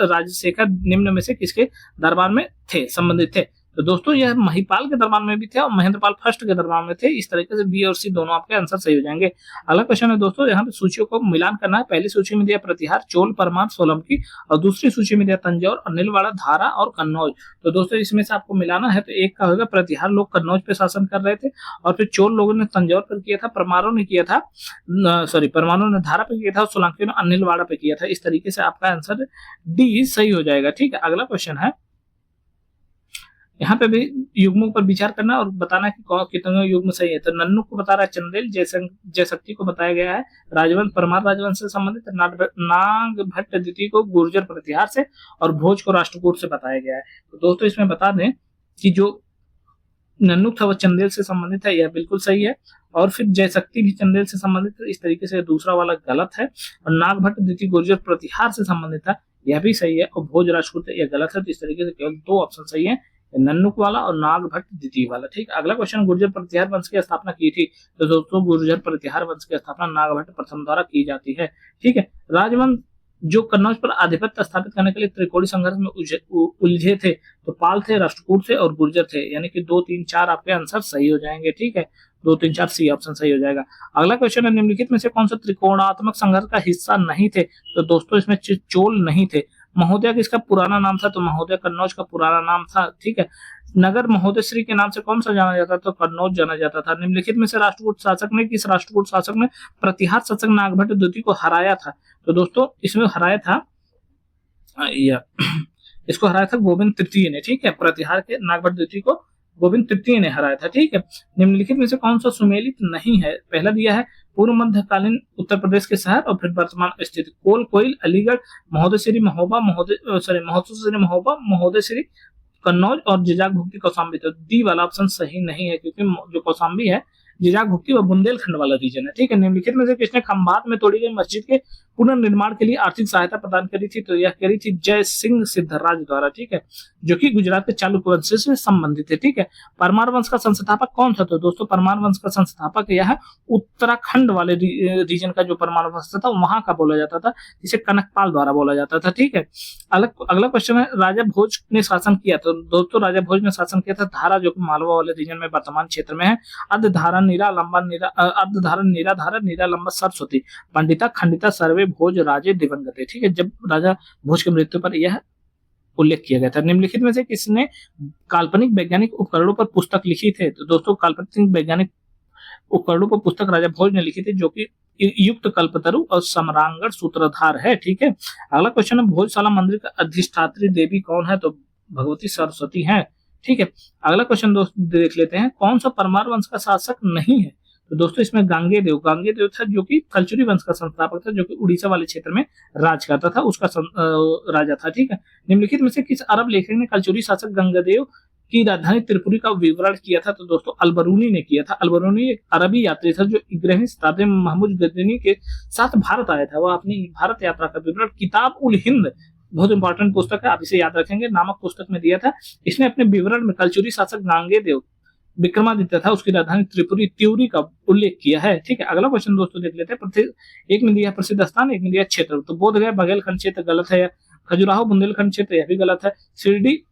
राजशेखर निम्न में से किसके दरबार में थे, संबंधित थे? तो दोस्तों यह महिपाल के दरबार में भी थे और महेंद्रपाल फर्स्ट के दरबार में थे। इस तरीके से बी और सी दोनों आपके आंसर सही हो जाएंगे। अगला क्वेश्चन है दोस्तों, यहाँ पे सूचियों को मिलान करना है। पहली सूची में दिया प्रतिहार, चोल, परमार, सोलंकी, और दूसरी सूची में दिया तंजौर, अनिलवाड़ा, धारा और कन्नौज। तो दोस्तों इसमें से आपको मिलाना है, तो एक का होगा प्रतिहार लोग कन्नौज पे शासन कर रहे थे, और फिर चोल लोगों ने तंजौर पर किया था, परमारों ने धारा पे किया था, और सोलंकियों ने अनिलवाड़ा पे किया था। इस तरीके से आपका आंसर डी सही हो जाएगा। ठीक है, अगला क्वेश्चन है, यहाँ पे भी युग्मों पर विचार करना और बताना कि कितने युग्म सही है। तो नन्नू को बता रहा है चंदेल, जयशक्ति को बताया गया है राजवंश, परमार राजवंश से संबंधित, नागभट्ट द्वितीय को गुर्जर प्रतिहार से, और भोज को राष्ट्रकूट से बताया गया है। तो दोस्तों इसमें बता दें कि जो नन्नू था वो चंदेल से संबंधित है, यह बिल्कुल सही है, और फिर जयशक्ति भी चंदेल से संबंधित है। इस तरीके से दूसरा वाला गलत है, और नागभट्ट द्वितीय गुर्जर प्रतिहार से संबंधित था, यह भी सही है, और भोज राष्ट्रकूट यह गलत है। तो इस तरीके से केवल 2 ऑप्शन सही है, नन्नुक वाला और नागभट्ट द्वितीय वाला। ठीक, अगला क्वेश्चन, गुर्जर प्रतिहार वंश की स्थापना की थी? तो दोस्तों गुर्जर प्रतिहार वंश की स्थापना नागभट्ट प्रथम द्वारा की जाती है। ठीक है, राजवंश जो कन्नौज पर आधिपत्य स्थापित करने के लिए त्रिकोणी संघर्ष में उलझे थे, तो पाल थे, राष्ट्रकूट थे और गुर्जर थे, यानी कि 2 3 4 आपके आंसर सही हो जाएंगे। ठीक है, 2 3 4 सी ऑप्शन सही हो जाएगा। अगला क्वेश्चन है, निम्नलिखित में से कौन सा त्रिकोणात्मक संघर्ष का हिस्सा नहीं थे? तो दोस्तों इसमें चोल नहीं थे। महोदय किसका पुराना नाम था? तो महोदय कन्नौज का पुराना नाम था, ठीक है। नगर महोदयश्री के नाम से कौन सा जाना जाता था? तो कन्नौज जाना जाता था। निम्नलिखित में से राष्ट्रकूट शासक ने, किस राष्ट्रकूट शासक ने प्रतिहार शासक नागभट्ट द्वितीय को हराया था? तो दोस्तों इसमें हराया था इसको हराया था गोविंद तृतीय ने, ठीक है। प्रतिहार के नागभट्ट द्वितीय को गोविंद तृतीय ने हराया था, ठीक है। निम्नलिखित में से कौन सा सुमेलित नहीं है? पहला दिया है पूर्व मध्यकालीन उत्तर प्रदेश के शहर और फिर वर्तमान स्थिति। कोल कोइल, अलीगढ़, महोदयश्री महोबा, महोदयश्री महोबा, महोदयश्री कन्नौज और जिजाक भुक्ति कौशाम्बी। तो डी वाला ऑप्शन सही नहीं है, क्योंकि जो कौशाम्बी है जिजाक भुक्ति व बुंदेलखंड वाला रीजन है, ठीक है। निम्नलिखित में से किसने खंभात में तोड़ी गई मस्जिद के पुनर्निर्माण के लिए आर्थिक सहायता प्रदान करी थी? तो यह करी थी जय सिंह सिद्धराज द्वारा, ठीक है, जो कि गुजरात के चालुक्य वंश से संबंधित है, ठीक है। परमार वंश का संस्थापक कौन था? तो दोस्तों परमार वंश का संस्थापक यह उत्तराखंड वाले रीजन का जो परमार वंश था वहां का बोला जाता था, जिसे कनकपाल द्वारा बोला जाता था, ठीक है। अगला क्वेश्चन है, राजा भोज ने शासन किया? तो दोस्तों राजा भोज ने शासन किया था धारा, जो कि मालवा वाले रीजन में वर्तमान क्षेत्र में है। अर्धधारा नीरा लंबा नीरा, अर्धधारा नीरा धारा नीरा लंबा सरस्वती, पंडिता खंडिता सर्वे भोज राजे दिवंगते, ठीक है। जब राजा भोज की मृत्यु पर यह उल्लेख किया गया था। निम्नलिखित में से किसने काल्पनिक वैज्ञानिक उपकरणों पर पुस्तक लिखी थे? तो दोस्तों काल्पनिक वैज्ञानिक उपकरणों पर पुस्तक राजा भोज ने लिखी थी, जो कि युक्त कल्पतरु और सम्रांगण सूत्रधार है, ठीक है। अगला क्वेश्चन है, भोजशाला मंदिर का अधिष्ठात्री देवी कौन है? तो भगवती सरस्वती है, ठीक है। अगला क्वेश्चन दोस्तों देख लेते हैं, कौन सा परमार वंश का शासक नहीं है? तो दोस्तों इसमें गांगेय था, जो कि कलचुरी वंश का संस्थापक था, जो कि उड़ीसा वाले क्षेत्र में राज करता था, उसका राजा था, ठीक है। निम्नलिखित में से किस अरब लेखक ने कलचुरी शासक गंगदेव की राजधानी त्रिपुरी का विवरण किया था? तो दोस्तों अलबरूनी ने किया था। अलबरूनी एक अरबी यात्री था, जो 11वीं शताब्दी में महमूद गजनी के साथ भारत आया था। वह अपनी भारत यात्रा का विवरण किताब उल हिंद, बहुत इंपॉर्टेंट पुस्तक है, आप इसे याद रखेंगे, नामक पुस्तक में दिया था। इसने अपने विवरण में कलचुरी शासक गांगेय विक्रमादित्य था, उसकी राजधानी त्रिपुरी का उल्लेख किया है, ठीक है। अगला क्वेश्चन दोस्तों देख लेते हैं, एक में दिया प्रसिद्ध स्थान, एक में दिया क्षेत्र। तो बोधगया बघेलखंड क्षेत्र गलत है, खजुराहो बुंदेलखंड क्षेत्र यह भी गलत है, शिरडी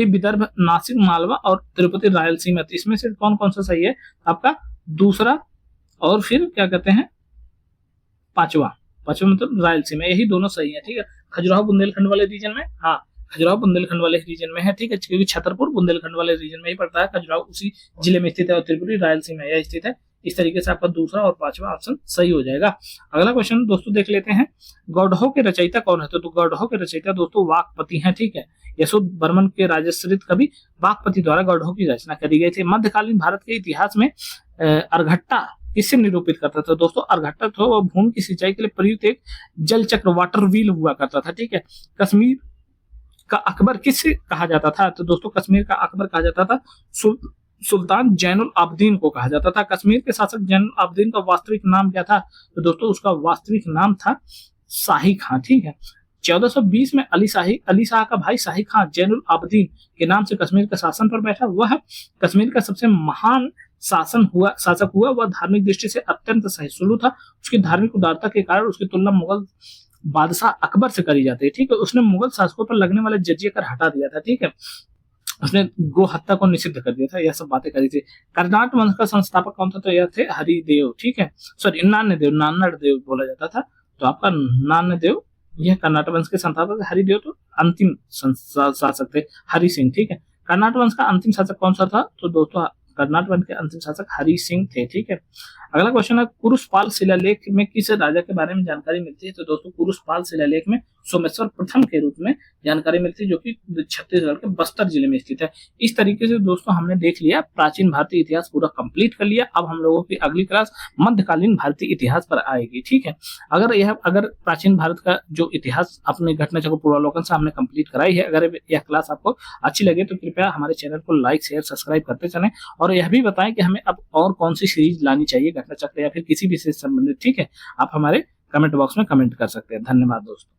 विदर्भ, नासिक मालवा और तिरुपति रायलसीमा। इसमें से कौन कौन सा सही है? आपका दूसरा और फिर क्या कहते हैं पांचवा मतलब रायलसीमा, यही दोनों सही है, ठीक है। खजुराहो बुंदेलखंड वाले रीजन में, हाँ खजुराहो बुंदेलखंड वाले रीजन में है, ठीक है, क्योंकि छतरपुर बुंदेलखंड वाले रीजन में ही पड़ता है, खजुराहो उसी जिले में स्थित है और त्रिपुरी रायलसीमा यह स्थित है। इस तरीके से आपका दूसरा और पांचवा ऑप्शन सही हो जाएगा। अगला क्वेश्चन दोस्तों देख लेते हैं, गौडहों के रचयिता कौन है? तो गौडहों के रचयिता दोस्तों वाकपति हैं, ठीक है। यशोद बर्मन के राजश्रित कवि वाकपति द्वारा गौडहों की रचना करी गई थी। मध्यकालीन भारत के इतिहास में अर्घट्टा किससे निरूपित करता था? दोस्तों अर्घट्टा था वह भूमि की सिंचाई के लिए प्रयुक्त एक जल चक्र वाटर व्हील हुआ करता था, ठीक है। कश्मीर का अकबर किससे कहा जाता था? तो दोस्तों कश्मीर का अकबर कहा जाता था सुल्तान जैनुल आबदीन को कहा जाता था। कश्मीर के शासक जैनुल आबदीन का वास्तविक नाम क्या था? तो दोस्तों उसका वास्तविक नाम था शाही खां, ठीक है। 1420 में अली शाह का भाई शाही खां जैनुल आबदीन के नाम से कश्मीर का शासन पर बैठा। वह कश्मीर का सबसे महान शासक हुआ। वह धार्मिक दृष्टि से अत्यंत सहिष्णु था। उसकी धार्मिक उदारता के कारण उसकी तुलना मुगल बादशाह अकबर से करी जाती है, ठीक है। उसने मुगल शासकों पर लगने वाले जजिया कर हटा दिया था, ठीक है। उसने गो हत्या को निषिद्ध कर दिया था, यह सब बातें करी थी। कर्नाट वंश का संस्थापक कौन था? तो यह थे हरिदेव, ठीक है, सॉरी नान्यदेव बोला जाता था। तो आपका नान्यदेव यह कर्नाटक वंश के संस्थापक। हरिदेव तो अंतिम शासक थे, हरि सिंह, ठीक है। कर्नाटक वंश का अंतिम शासक कौन सा था? तो दोस्तों कर्नाटक वंश के अंतिम शासक हरि सिंह थे, ठीक है। अगला क्वेश्चन है, कुरुषपाल शिलालेख में किस राजा के बारे में जानकारी मिलती है? तो दोस्तों कुरुषपाल शिलालेख में सोमेश्वर प्रथम के रूप में जानकारी मिलती है, जो कि छत्तीसगढ़ के बस्तर जिले में स्थित है। इस तरीके से दोस्तों हमने देख लिया प्राचीन भारतीय इतिहास पूरा कंप्लीट कर लिया। अब हम लोगों की अगली क्लास मध्यकालीन भारतीय इतिहास पर आएगी, ठीक है। अगर प्राचीन भारत का जो इतिहास अपने घटनाचक्र पूर्वावलोकन से हमने कंप्लीट कराई है, अगर यह क्लास आपको अच्छी लगे तो कृपया हमारे चैनल को लाइक शेयर सब्सक्राइब करते चलें और यह भी बताएं कि हमें अब और कौन सी सीरीज लानी चाहिए घटनाचक्र या फिर किसी भी से संबंधित, ठीक है। आप हमारे कमेंट बॉक्स में कमेंट कर सकते हैं। धन्यवाद दोस्तों।